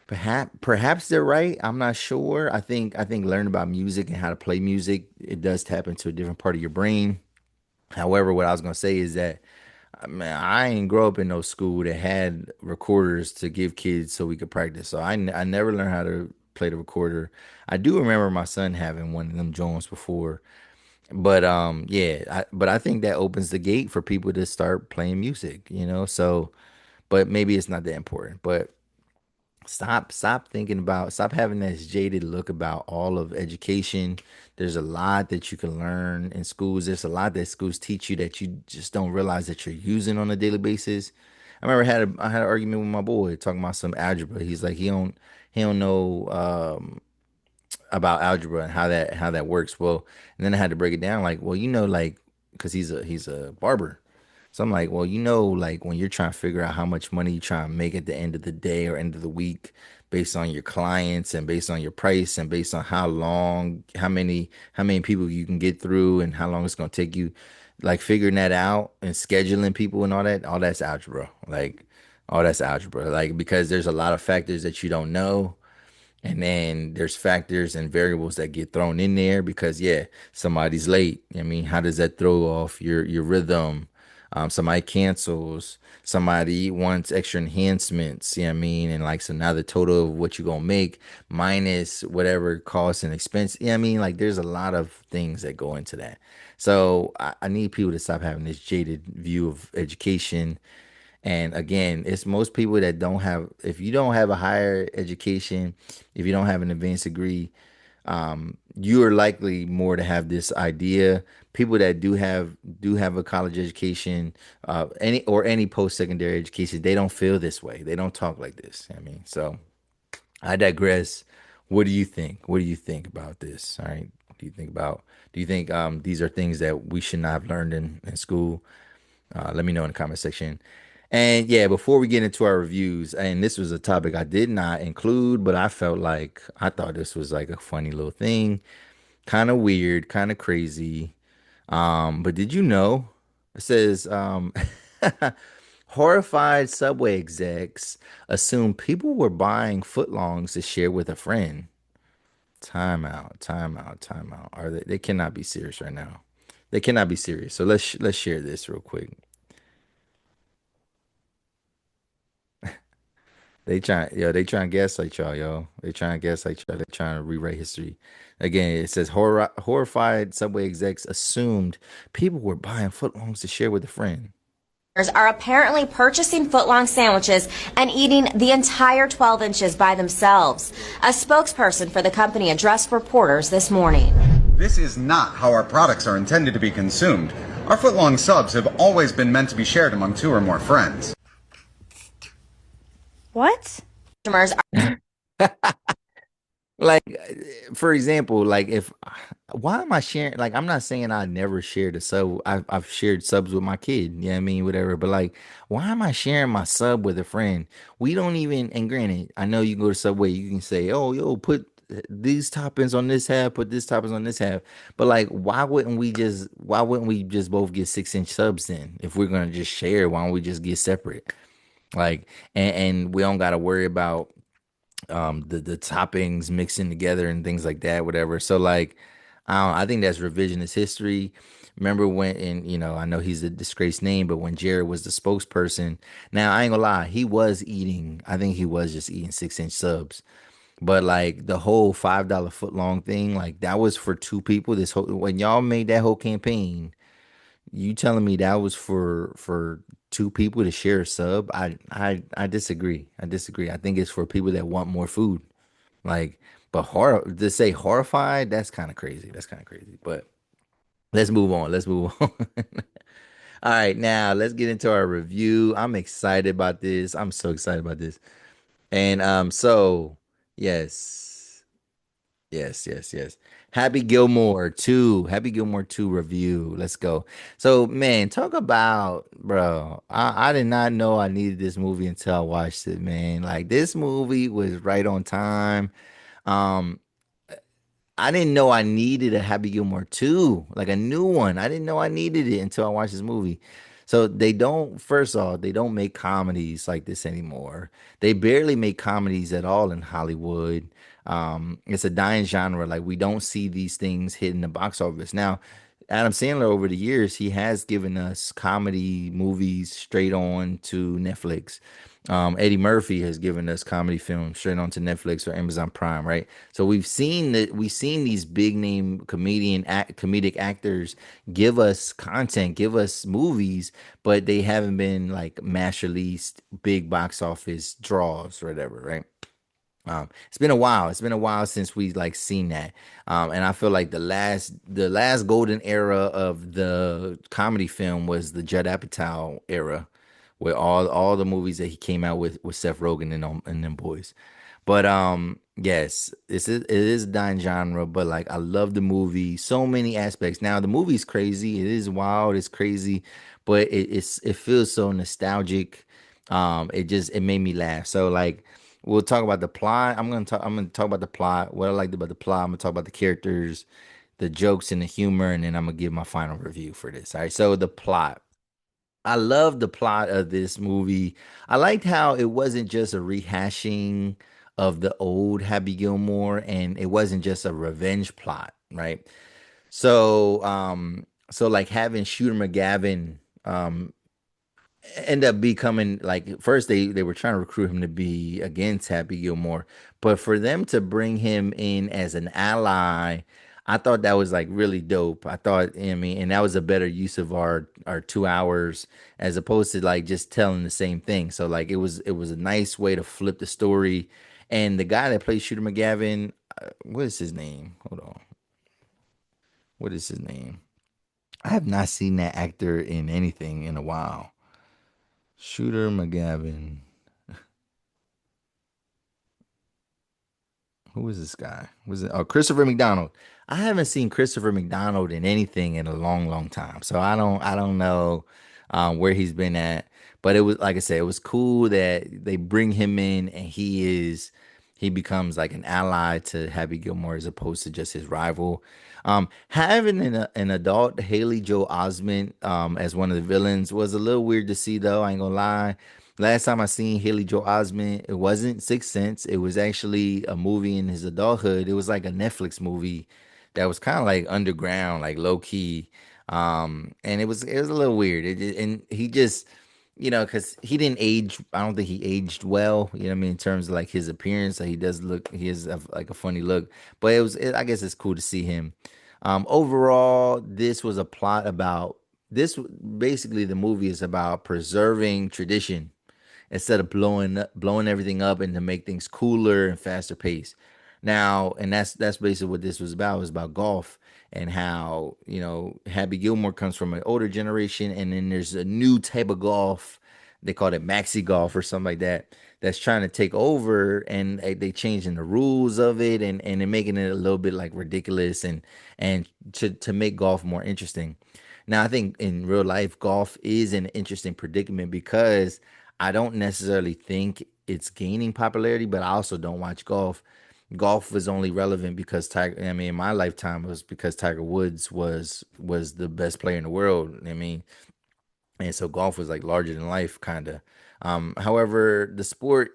Perhaps they're right. I'm not sure. I think learning about music and how to play music, it does tap into a different part of your brain. However, what I was gonna say is that man, I ain't grow up in no school that had recorders to give kids so we could practice. So I never learned how to play the recorder. I do remember my son having one of them Jones before, but yeah, but I think that opens the gate for people to start playing music. So, but maybe it's not that important. But stop having this jaded look about all of education. There's a lot that you can learn in schools. There's a lot that schools teach you that you just don't realize that you're using on a daily basis. I had an argument with my boy talking about some algebra. He's like he don't know about algebra and how that works. Well, and then I had to break it down like, well, like because he's a barber. So I'm like, well, like when you're trying to figure out how much money you try to make at the end of the day or end of the week based on your clients and based on your price and based on how many people you can get through and how long it's gonna take you, like figuring that out and scheduling people and all that's algebra. Like all that's algebra. Like because there's a lot of factors that you don't know. And then there's factors and variables that get thrown in there because yeah, somebody's late. I mean, how does that throw off your rhythm? Somebody cancels, somebody wants extra enhancements, I mean, and like so now the total of what you're gonna make minus whatever cost and expense. I mean, like there's a lot of things that go into that. So I need people to stop having this jaded view of education. And again, it's most people that don't have, if you don't have a higher education, if you don't have an advanced degree, you are likely more to have this idea. People that do have a college education, any post secondary education, they don't feel this way. They don't talk like this. I mean, so I digress. What do you think? What do you think about this? All right. Do you think these are things that we should not have learned in school? Let me know in the comment section. And yeah, before we get into our reviews, and this was a topic I did not include, but I thought this was like a funny little thing, kind of weird, kind of crazy. But did you know? It says horrified Subway execs assume people were buying footlongs to share with a friend. Time out, time out, time out. Are they cannot be serious right now. They cannot be serious. So let's share this real quick. They trying to gaslight y'all, yo. They trying to gaslight y'all. They trying to rewrite history. Again, it says horrified Subway execs assumed people were buying footlongs to share with a friend. Are apparently purchasing footlong sandwiches and eating the entire 12 inches by themselves. A spokesperson for the company addressed reporters this morning. This is not how our products are intended to be consumed. Our footlong subs have always been meant to be shared among 2 or more friends. What? Customers Like, for example, like if why am I sharing? Like, I'm not saying I never shared a sub. I've shared subs with my kid. You know what I mean? Whatever. But like, why am I sharing my sub with a friend? We don't even. And granted, I know you can go to Subway. You can say, "Oh, yo, put these toppings on this half. Put this toppings on this half." But like, why wouldn't we just both get 6-inch subs then? If we're gonna just share, why don't we just get separate? Like, and we don't gotta worry about the toppings mixing together and things like that, whatever. So like I think that's revisionist history. Remember when, and I know he's a disgraced name, but when Jared was the spokesperson, now I ain't gonna lie, he was eating, I think he was just eating 6-inch subs. But like the whole $5 foot long thing, like that was for two people. This whole when y'all made that whole campaign, you telling me that was for two people to share a sub? I disagree. I disagree. I think it's for people that want more food. Like, but horror to say horrified, that's kind of crazy. That's kind of crazy. But let's move on. Let's move on. All right, now let's get into our review. I'm excited about this. I'm so excited about this. And so Yes. Yes. Happy Gilmore 2. Happy Gilmore 2 review. Let's go. So, man, talk about, bro. I did not know I needed this movie until I watched it, man. Like this movie was right on time. Um, I didn't know I needed a Happy Gilmore 2, like a new one. I didn't know I needed it until I watched this movie. So they don't, first off, they don't make comedies like this anymore. They barely make comedies at all in Hollywood. It's a dying genre. Like we don't see these things hitting the box office. Now, Adam Sandler over the years, he has given us comedy movies straight on to Netflix. Eddie Murphy has given us comedy films straight onto Netflix or Amazon Prime, right? So we've seen these big name comedic actors give us content, give us movies, but they haven't been like mass released big box office draws or whatever, right? It's been a while. It's been a while since we like seen that. And I feel like the last golden era of the comedy film was the Judd Apatow era, where all the movies that he came out with Seth Rogen and them boys. But yes, it is a dying genre, but like I love the movie. So many aspects. Now the movie's crazy. It is wild, it's crazy, but it feels so nostalgic. It made me laugh. So like we'll talk about the plot. I'm gonna talk about the plot, what I liked about the plot. I'm gonna talk about the characters, the jokes and the humor, and then I'm gonna give my final review for this. All right. So the plot. I love the plot of this movie. I liked how it wasn't just a rehashing of the old Happy Gilmore, and it wasn't just a revenge plot, right? So like having Shooter McGavin end up becoming like first they were trying to recruit him to be against Happy Gilmore, but for them to bring him in as an ally, I thought that was like really dope. I thought, I mean, and that was a better use of our 2 hours as opposed to like just telling the same thing. So like it was a nice way to flip the story. And the guy that plays Shooter McGavin, what is his name? Hold on, what is his name? I have not seen that actor in anything in a while. Shooter McGavin. Who is this guy? Was it? Oh, Christopher McDonald. I haven't seen Christopher McDonald in anything in a long, long time. So I don't know where he's been at. But it was like I said, it was cool that they bring him in and he becomes like an ally to Happy Gilmore as opposed to just his rival. Having an adult Haley Joel Osment as one of the villains was a little weird to see, though. I ain't gonna lie. Last time I seen Haley Joel Osment, it wasn't Sixth Sense. It was actually a movie in his adulthood. It was like a Netflix movie that was kind of like underground, like low key. And it was a little weird. And he just, because he didn't age. I don't think he aged well. You know what I mean, in terms of like his appearance. Like he does look. He has like a funny look. But I guess it's cool to see him. Overall, this was a plot about this. Basically, the movie is about preserving tradition instead of blowing everything up and to make things cooler and faster paced. Now, and that's basically what this was about. It was about golf and how, Happy Gilmore comes from an older generation, and then there's a new type of golf. They call it maxi golf or something like that. That's trying to take over, and they changing the rules of it, and they're making it a little bit like ridiculous, and to make golf more interesting. Now, I think in real life, golf is an interesting predicament because I don't necessarily think it's gaining popularity, but I also don't watch golf. Golf was only relevant because Tiger. I mean, in my lifetime, it was because Tiger Woods was the best player in the world. I mean, and so golf was like larger than life, kind of. However, the sport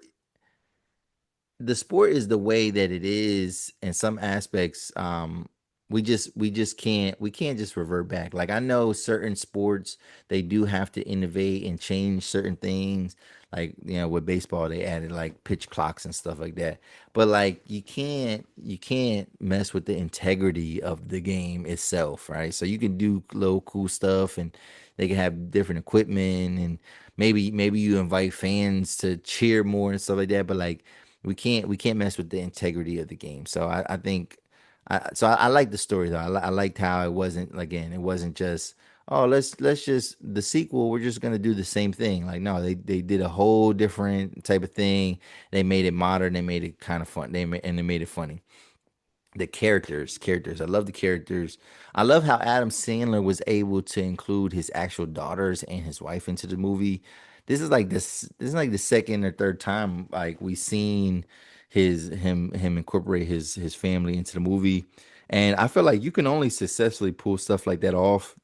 is the way that it is in some aspects. We can't just revert back. Like I know certain sports they do have to innovate and change certain things. Like with baseball they added like pitch clocks and stuff like that. But like you can't mess with the integrity of the game itself, right? So you can do little cool stuff, and they can have different equipment, and maybe you invite fans to cheer more and stuff like that. But like we can't mess with the integrity of the game. So I think I like the story though. I liked how it wasn't, again, it wasn't just oh, let's just the sequel, we're just gonna do the same thing. Like, no, they did a whole different type of thing. They made it modern, they made it kind of fun, and they made it funny. The characters. I love the characters. I love how Adam Sandler was able to include his actual daughters and his wife into the movie. This is like the second or third time like we seen him incorporate his family into the movie. And I feel like you can only successfully pull stuff like that off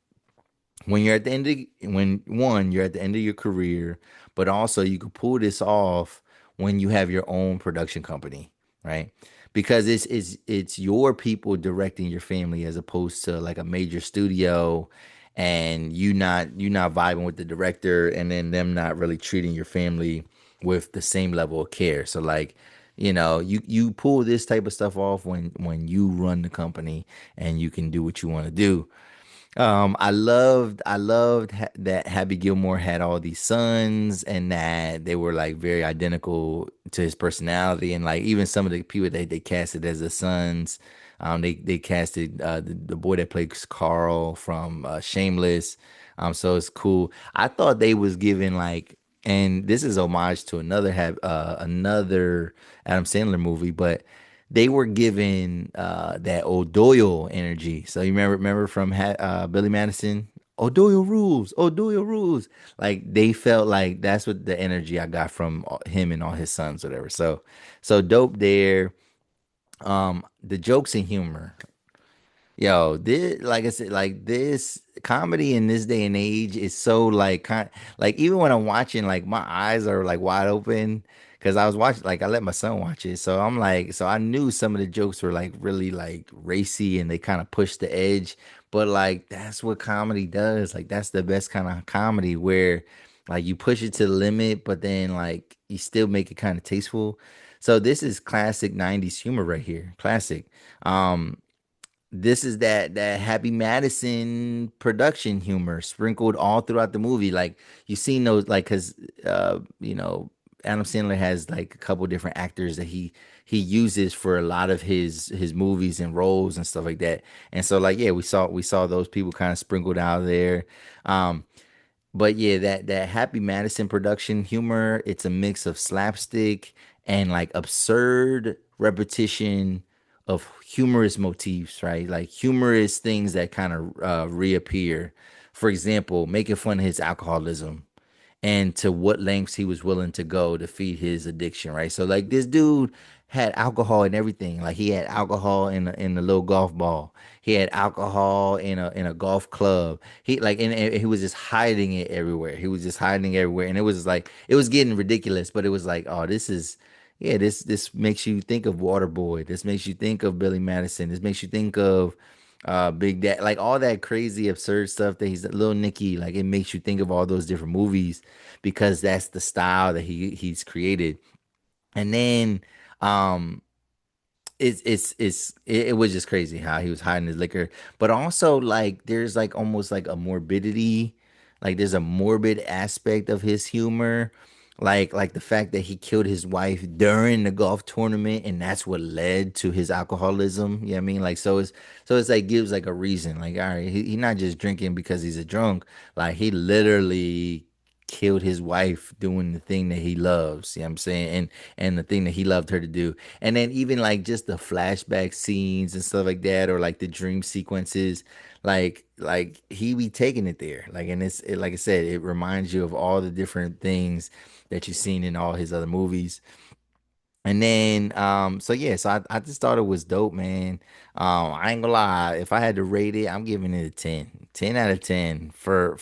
when you're at the end of when one you're at the end of your career, but also you can pull this off when you have your own production company, right? Because it's your people directing your family as opposed to like a major studio, and you not vibing with the director, and then them not really treating your family with the same level of care. So like, you pull this type of stuff off when you run the company and you can do what you want to do. I loved that Happy Gilmore had all these sons and that they were like very identical to his personality, and like even some of the people that they casted as the sons, they casted the boy that plays Carl from Shameless. So it's cool. I thought they was giving like, and this is homage to another Adam Sandler movie, but they were given that O'Doyle energy. So you remember from Billy Madison, O'Doyle rules, O'Doyle rules. Like they felt like that's what the energy I got from him and all his sons, whatever. So dope there. The jokes and humor. Yo, this like I said, like this comedy in this day and age is so like even when I'm watching, like my eyes are like wide open because I was watching, like I let my son watch it, so I'm like, so I knew some of the jokes were like really like racy and they kind of pushed the edge, but like that's what comedy does. Like that's the best kind of comedy where like you push it to the limit, but then like you still make it kind of tasteful. So this is classic 90s humor right here. Classic. Um, this is that Happy Madison production humor sprinkled all throughout the movie. Like you seen those, like because Adam Sandler has like a couple different actors that he uses for a lot of his movies and roles and stuff like that. And so like yeah, we saw those people kind of sprinkled out there. Um, but yeah, that Happy Madison production humor, it's a mix of slapstick and like absurd repetition of humorous motifs, right? Like humorous things that kind of reappear. For example, making fun of his alcoholism and to what lengths he was willing to go to feed his addiction, right? So like this dude had alcohol and everything. Like he had alcohol in a little golf ball. He had alcohol in a golf club. He like and he was just hiding it everywhere. He was just hiding it everywhere, and it was like it was getting ridiculous. But it was like, oh, this is yeah, this makes you think of Waterboy. This makes you think of Billy Madison. This makes you think of Big Dad, like all that crazy absurd stuff that he's Little Nicky, like it makes you think of all those different movies because that's the style that he's created. And then um it was just crazy how he was hiding his liquor, but also like there's like almost like a morbidity, like there's a morbid aspect of his humor, like the fact that he killed his wife during the golf tournament, and that's what led to his alcoholism. You know what I mean? Like so it's like gives like a reason. Like all right, he not just drinking because he's a drunk. Like he literally killed his wife doing the thing that he loves. You know what I'm saying? And the thing that he loved her to do. And then even like just the flashback scenes and stuff like that, or like the dream sequences, like he be taking it there. Like and like I said, it reminds you of all the different things that you've seen in all his other movies. And then, so yeah, so I just thought it was dope, man. I ain't gonna lie, if I had to rate it, I'm giving it a 10. 10 out of 10 for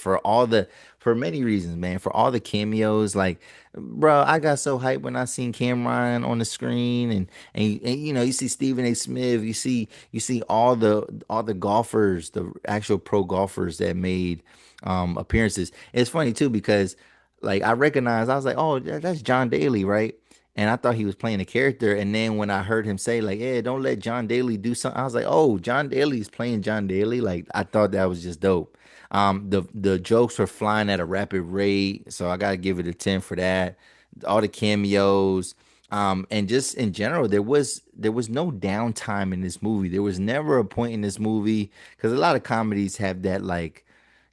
many reasons, man. For all the cameos, like, bro, I got so hyped when I seen Cameron on the screen, and you see Stephen A. Smith, you see all the golfers, the actual pro golfers that made appearances. It's funny too because like I recognized, I was like, oh, that's John Daly, right? And I thought he was playing a character. And then when I heard him say, like, yeah, don't let John Daly do something, I was like, oh, John Daly's playing John Daly. Like, I thought that was just dope. The jokes were flying at a rapid rate, so I gotta give it a 10 for that. All the cameos. And just in general, there was no downtime in this movie. There was never a point in this movie because a lot of comedies have that like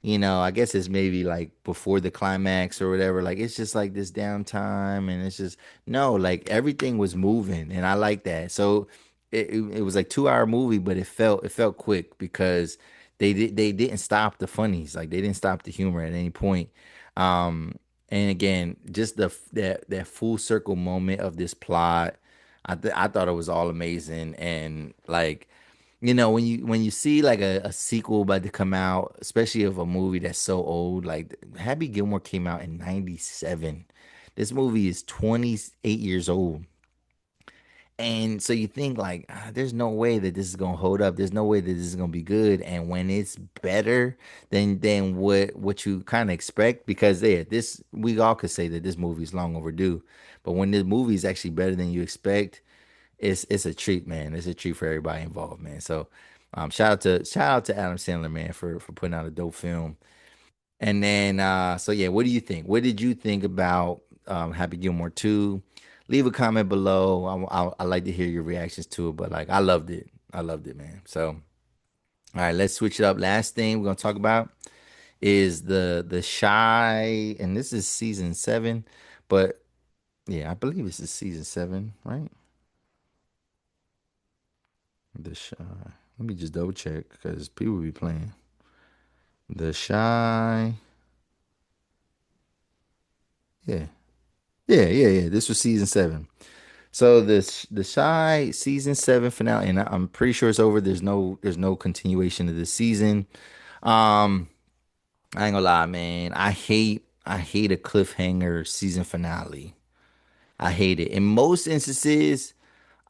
I guess it's maybe like before the climax or whatever. Like it's just like this downtime, and it's just no, like everything was moving, and I like that. So it was like 2 hour movie, but it felt quick because they didn't stop the funnies, like they didn't stop the humor at any point. Um, and again, just that full circle moment of this plot, I thought it was all amazing, and like when you see like a sequel about to come out, especially of a movie that's so old, like Happy Gilmore came out in 97. This movie is 28 years old. And so you think like there's no way that this is gonna hold up. There's no way that this is gonna be good. And when it's better than what you kind of expect, because this we all could say that this movie is long overdue. But when this movie is actually better than you expect, it's a treat, man. It's a treat for everybody involved, man. So, shout out to Adam Sandler, man, for putting out a dope film. And then, so yeah, what do you think? What did you think about Happy Gilmore 2? Leave a comment below. I like to hear your reactions to it, but like I loved it. I loved it, man. So, all right, let's switch it up. Last thing we're gonna talk about is the Shy, and this is season 7, but yeah, I believe this is season 7, right? The Shy. Let me just double check because people be playing. The Shy. Yeah. Yeah. This was season 7. So the Shy season 7 finale, and I'm pretty sure it's over. There's no continuation of this season. Um, I ain't gonna lie, man. I hate a cliffhanger season finale. I hate it. In most instances,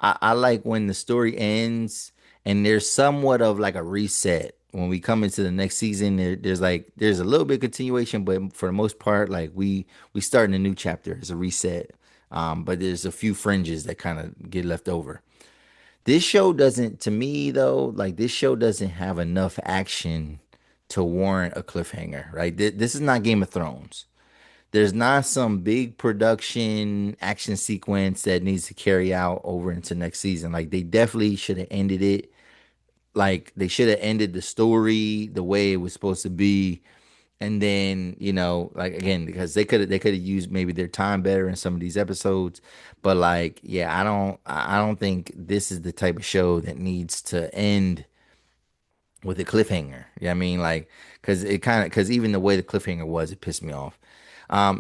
I like when the story ends and there's somewhat of like a reset. When we come into the next season, there's a little bit of continuation, but for the most part, like we start in a new chapter. It's a reset. But there's a few fringes that kind of get left over. This show doesn't, to me though, like this show doesn't have enough action to warrant a cliffhanger, right? This is not Game of Thrones. There's not some big production action sequence that needs to carry out over into next season. Like they definitely should have ended it. Like they should have ended the story the way it was supposed to be. And then, like again, because they could have used maybe their time better in some of these episodes. But like, yeah, I don't think this is the type of show that needs to end with a cliffhanger. You know what I mean? Like, because even the way the cliffhanger was, it pissed me off.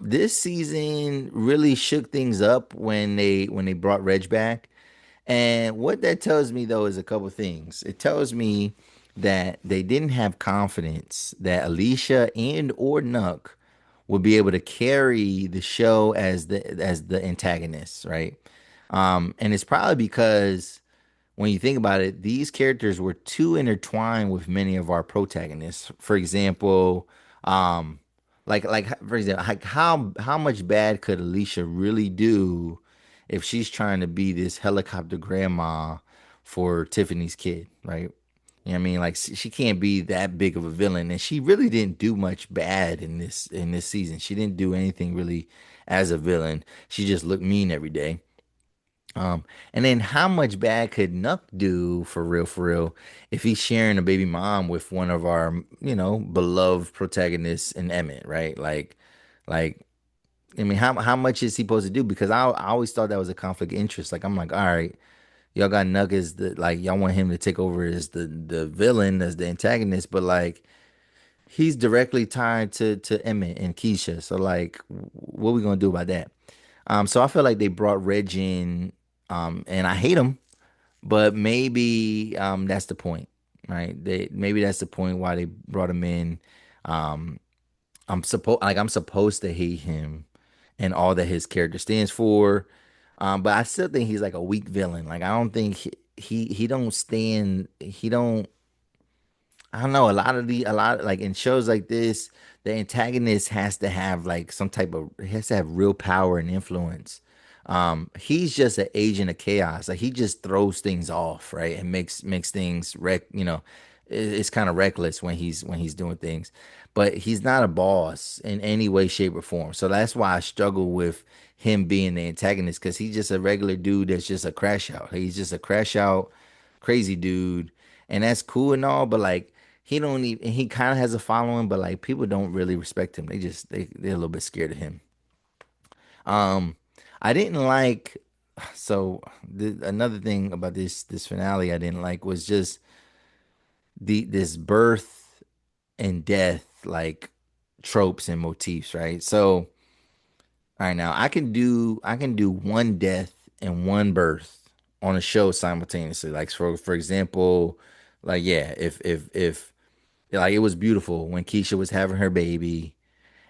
This season really shook things up when they brought Reg back. And what that tells me though is a couple things. It tells me that they didn't have confidence that Alicia and or Nuck would be able to carry the show as the antagonists, right? And it's probably because when you think about it, these characters were too intertwined with many of our protagonists. For example, like for example, like how much bad could Alicia really do if she's trying to be this helicopter grandma for Tiffany's kid, right? You know what I mean? Like she can't be that big of a villain, and she really didn't do much bad in this season. She didn't do anything really as a villain. She just looked mean every day. And then how much bad could Nuck do for real, if he's sharing a baby mom with one of our, beloved protagonists in Emmett, right? Like, I mean, how much is he supposed to do? Because I always thought that was a conflict of interest. Like, I'm like, all right, y'all got Nuck as y'all want him to take over as the villain, as the antagonist, but like, he's directly tied to Emmett and Keisha. So like, what we gonna do about that? So I feel like they brought Reg in, and I hate him, but maybe that's the point, right? Maybe that's the point why they brought him in. Um, I'm supposed to hate him and all that his character stands for, but I still think he's like a weak villain. Like I don't think he don't stand. He don't. I don't know. A lot like in shows like this, the antagonist has to have like some type of he has to have real power and influence. He's just an agent of chaos. Like he just throws things off, right? And makes things it's kind of reckless when he's doing things. But he's not a boss in any way, shape, or form. So that's why I struggle with him being the antagonist, because he's just a regular dude that's just a crash out. He's just a crash out, crazy dude, and that's cool and all, but like he don't even he kind of has a following, but like people don't really respect him. They're a little bit scared of him. Um, I didn't like another thing about this finale I didn't like was just this birth and death like tropes and motifs, right? So all right, now I can do one death and one birth on a show simultaneously. Like for example, like yeah, if like it was beautiful when Keisha was having her baby,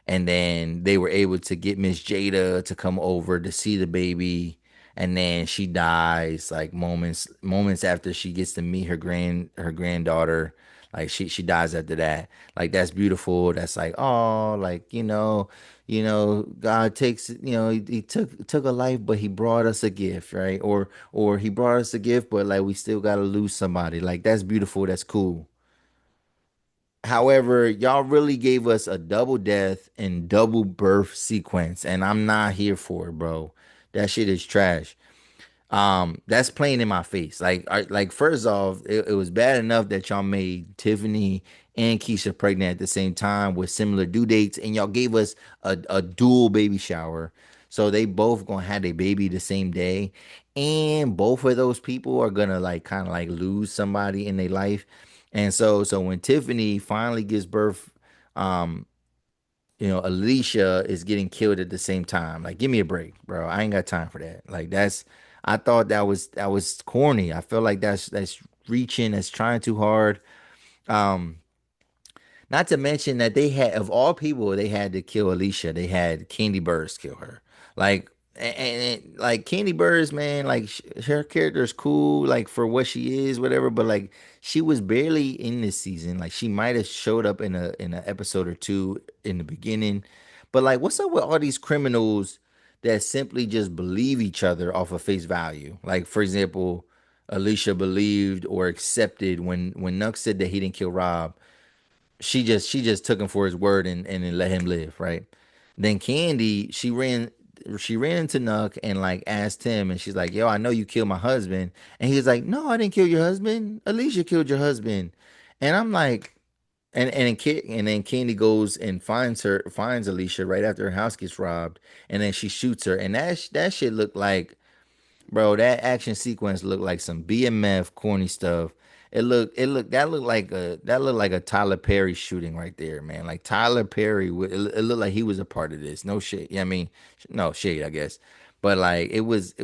and then they were able to get Miss Jada to come over to see the baby, and then she dies like moments after she gets to meet her granddaughter. Like she dies after that. Like that's beautiful. That's like, oh, like God takes, he took a life, but he brought us a gift, right? Or he brought us a gift, but like we still gotta lose somebody. Like that's beautiful. That's cool. However, y'all really gave us a double death and double birth sequence, and I'm not here for it, bro. That shit is trash. That's playing in my face. Like first off, it was bad enough that y'all made Tiffany and Keisha pregnant at the same time with similar due dates, and y'all gave us a dual baby shower. So they both gonna have their baby the same day. And both of those people are gonna like kind of like lose somebody in their life. And so when Tiffany finally gives birth, um, Alicia is getting killed at the same time. Like, give me a break, bro. I ain't got time for that. Like, I thought that was corny. I feel like that's reaching, that's trying too hard. Um, Not to mention that they had, of all people, they had to kill Alicia. They had Candy Burrs kill her. Like, like Candy Burrs, man, like her character is cool, like for what she is, whatever. But like, she was barely in this season. Like, she might have showed up in an episode or two in the beginning. But like, what's up with all these criminals that simply just believe each other off of face value? Like, for example, Alicia believed or accepted when Nuck said that he didn't kill Rob. She just took him for his word and then let him live, right? Then Candy, she ran into Nuck and like asked him, and she's like, "Yo, I know you killed my husband," and he was like, "No, I didn't kill your husband. Alicia killed your husband," and I'm like, and then Candy goes and finds Alicia right after her house gets robbed, and then she shoots her, and that shit looked like, bro, that action sequence looked like some BMF corny stuff. That looked like a Tyler Perry shooting right there, man. Like Tyler Perry, it looked like he was a part of this. No shit. Yeah, I mean, no shade, I guess. But like it was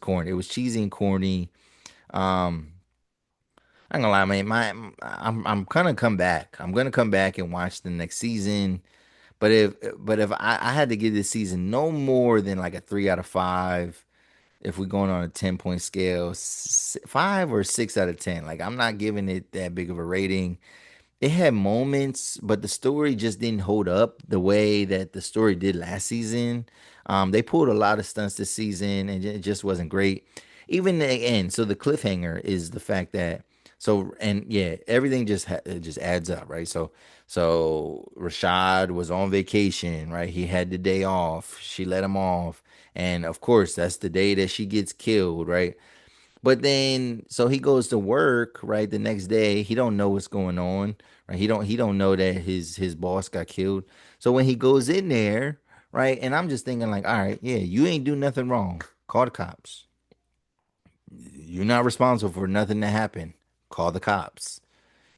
corny. It was cheesy and corny. Um, I'm gonna lie, man. I'm gonna come back. I'm gonna come back and watch the next season. But if I had to give this season no more than like a 3 out of 5, if we're going on a 10-point scale, 5 or 6 out of 10. Like, I'm not giving it that big of a rating. It had moments, but the story just didn't hold up the way that the story did last season. They pulled a lot of stunts this season, and it just wasn't great. Even the end. So the cliffhanger is the fact that, and yeah, everything it just adds up, right? So Rashad was on vacation, right? He had the day off. She let him off, and of course, that's the day that she gets killed, right? But then, so he goes to work, right? The next day, he don't know what's going on, right? He don't know that his boss got killed. So when he goes in there, right? And I'm just thinking like, all right, yeah, you ain't do nothing wrong. Call the cops. You're not responsible for nothing that happened. Call the cops.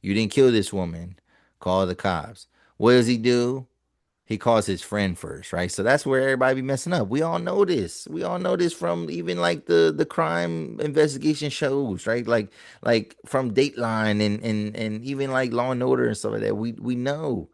You didn't kill this woman. Call the cops. What does he do? He calls his friend first, right? So that's where everybody be messing up. We all know this. We all know this from even like the crime investigation shows, right? Like from Dateline and even like Law and Order and stuff like that. We know.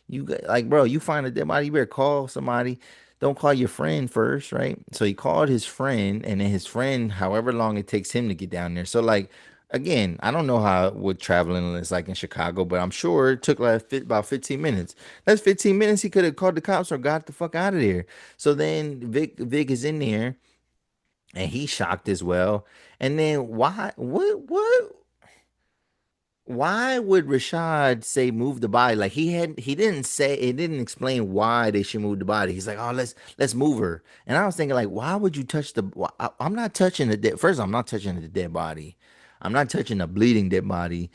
Like, bro, you find a dead body, you better call somebody. Don't call your friend first, right? So he called his friend, and then his friend, however long it takes him to get down there. So like, again, I don't know what traveling is like in Chicago, but I'm sure it took like about 15 minutes. That's 15 minutes he could have called the cops or got the fuck out of there. So then Vic is in there, and he's shocked as well. And then why would Rashad say move the body? Like he didn't say, it didn't explain why they should move the body. He's like, oh, let's move her. And I was thinking like, why would you touch I'm not touching the dead. First, I'm not touching the dead body. I'm not touching a bleeding dead body.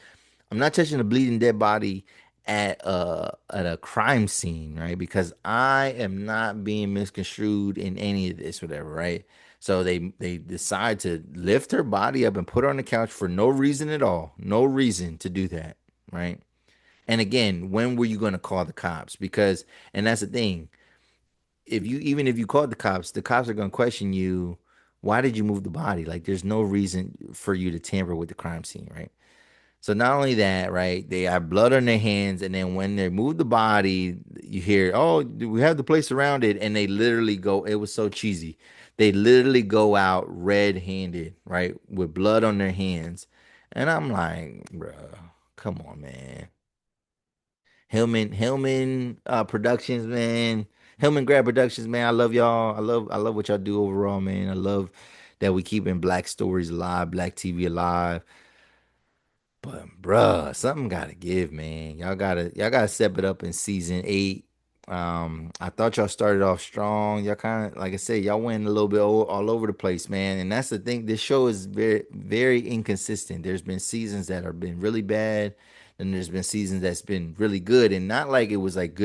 I'm not touching a bleeding dead body at a crime scene, right? Because I am not being misconstrued in any of this, whatever, right? So they decide to lift her body up and put her on the couch for no reason at all. No reason to do that, right? And again, when were you going to call the cops? Because, and that's the thing, even if you called the cops are going to question you. Why did you move the body? Like, there's no reason for you to tamper with the crime scene, right? So not only that, right? They have blood on their hands, and then when they move the body, you hear, "Oh, we have the place surrounded," and they literally go. It was so cheesy. They literally go out red-handed, right, with blood on their hands, and I'm like, bruh, come on, man. Hillman Productions, man. Hillman Grad Productions, man. I love y'all. I love what y'all do overall, man. I love that we keeping black stories alive, black TV alive. But bruh, something gotta give, man. Y'all gotta step it up in season 8. I thought y'all started off strong. Y'all kind of, like I said, y'all went a little bit all over the place, man. And that's the thing. This show is very, very inconsistent. There's been seasons that have been really bad, and there's been seasons that's been really good. And not like it was like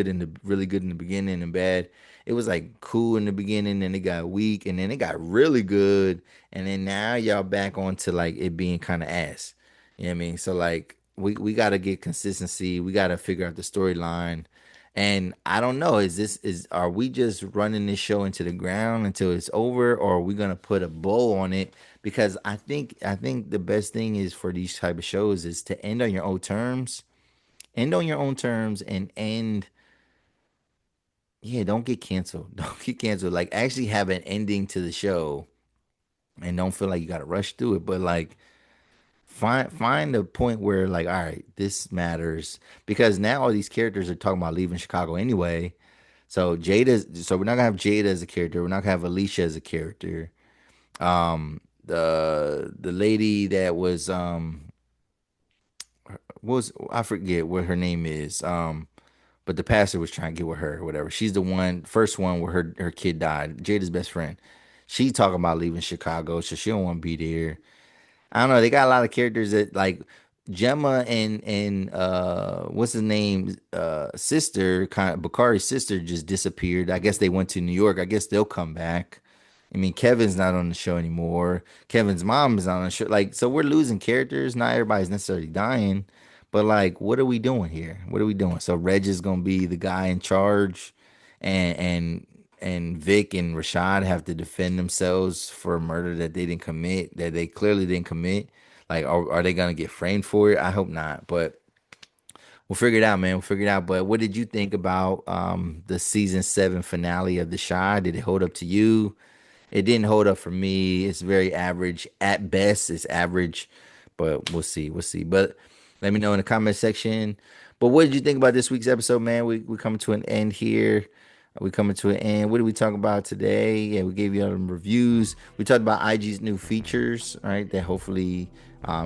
really good in the beginning and bad. It was like cool in the beginning, and it got weak, and then it got really good, and then now y'all back onto like it being kind of ass. You know what I mean? So like we gotta get consistency. We gotta figure out the storyline. And I don't know, are we just running this show into the ground until it's over, or are we gonna put a bow on it? Because I think the best thing is for these type of shows is to end on your own terms. End on your own terms and end, yeah, don't get canceled. Don't get canceled. Like actually have an ending to the show and don't feel like you gotta rush through it. But like find a point where like, all right, this matters because now all these characters are talking about leaving Chicago anyway. So we're not gonna have Jada as a character. We're not gonna have Alicia as a character. The lady that was I forget what her name is. But the pastor was trying to get with her or whatever. She's the first one where her kid died. Jada's best friend. She talking about leaving Chicago, so she don't want to be there. I don't know. They got a lot of characters that like Gemma and what's his name? Sister, kind of Bakari's sister just disappeared. I guess they went to New York. I guess they'll come back. I mean, Kevin's not on the show anymore. Kevin's mom is not on the show. Like, so we're losing characters. Not everybody's necessarily dying, but like, what are we doing here? What are we doing? So Reg is gonna be the guy in charge, and and Vic and Rashad have to defend themselves for a murder that they didn't commit, that they clearly didn't commit. Like, are they gonna get framed for it? I hope not, but we'll figure it out, man. We'll figure it out. But what did you think about the season 7 finale of The Chi? Did it hold up to you? It didn't hold up for me. It's very average. At best, it's average, but we'll see. We'll see. But let me know in the comment section. But what did you think about this week's episode, man? We coming to an end here. We coming to an end. What did we talk about today? Yeah, we gave you all them reviews. We talked about IG's new features, right? That hopefully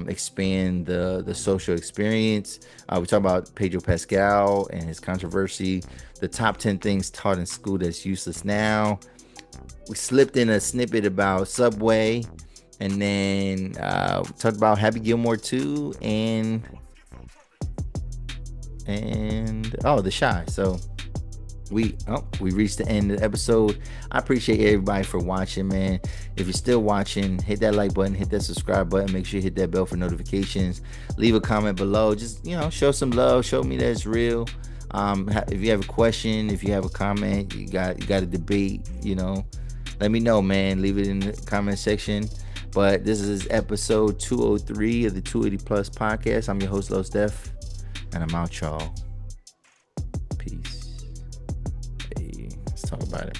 expand the social experience. We talked about Pedro Pascal and his controversy. The top 10 things taught in school that's useless now. We slipped in a snippet about Subway, and then we talked about Happy Gilmore 2 and The Chi. So we reached the end of the episode. I appreciate everybody for watching, man. If you're still watching, hit that like button, hit that subscribe button, make sure you hit that bell for notifications. Leave a comment below. Just, show some love, show me that it's real. If you have a question, if you have a comment, you got a debate, let me know, man. Leave it in the comment section. But this is episode 203 of the 280 Plus podcast. I'm your host, Low Steph, and I'm out, y'all. Peace. Hey, let's talk about it.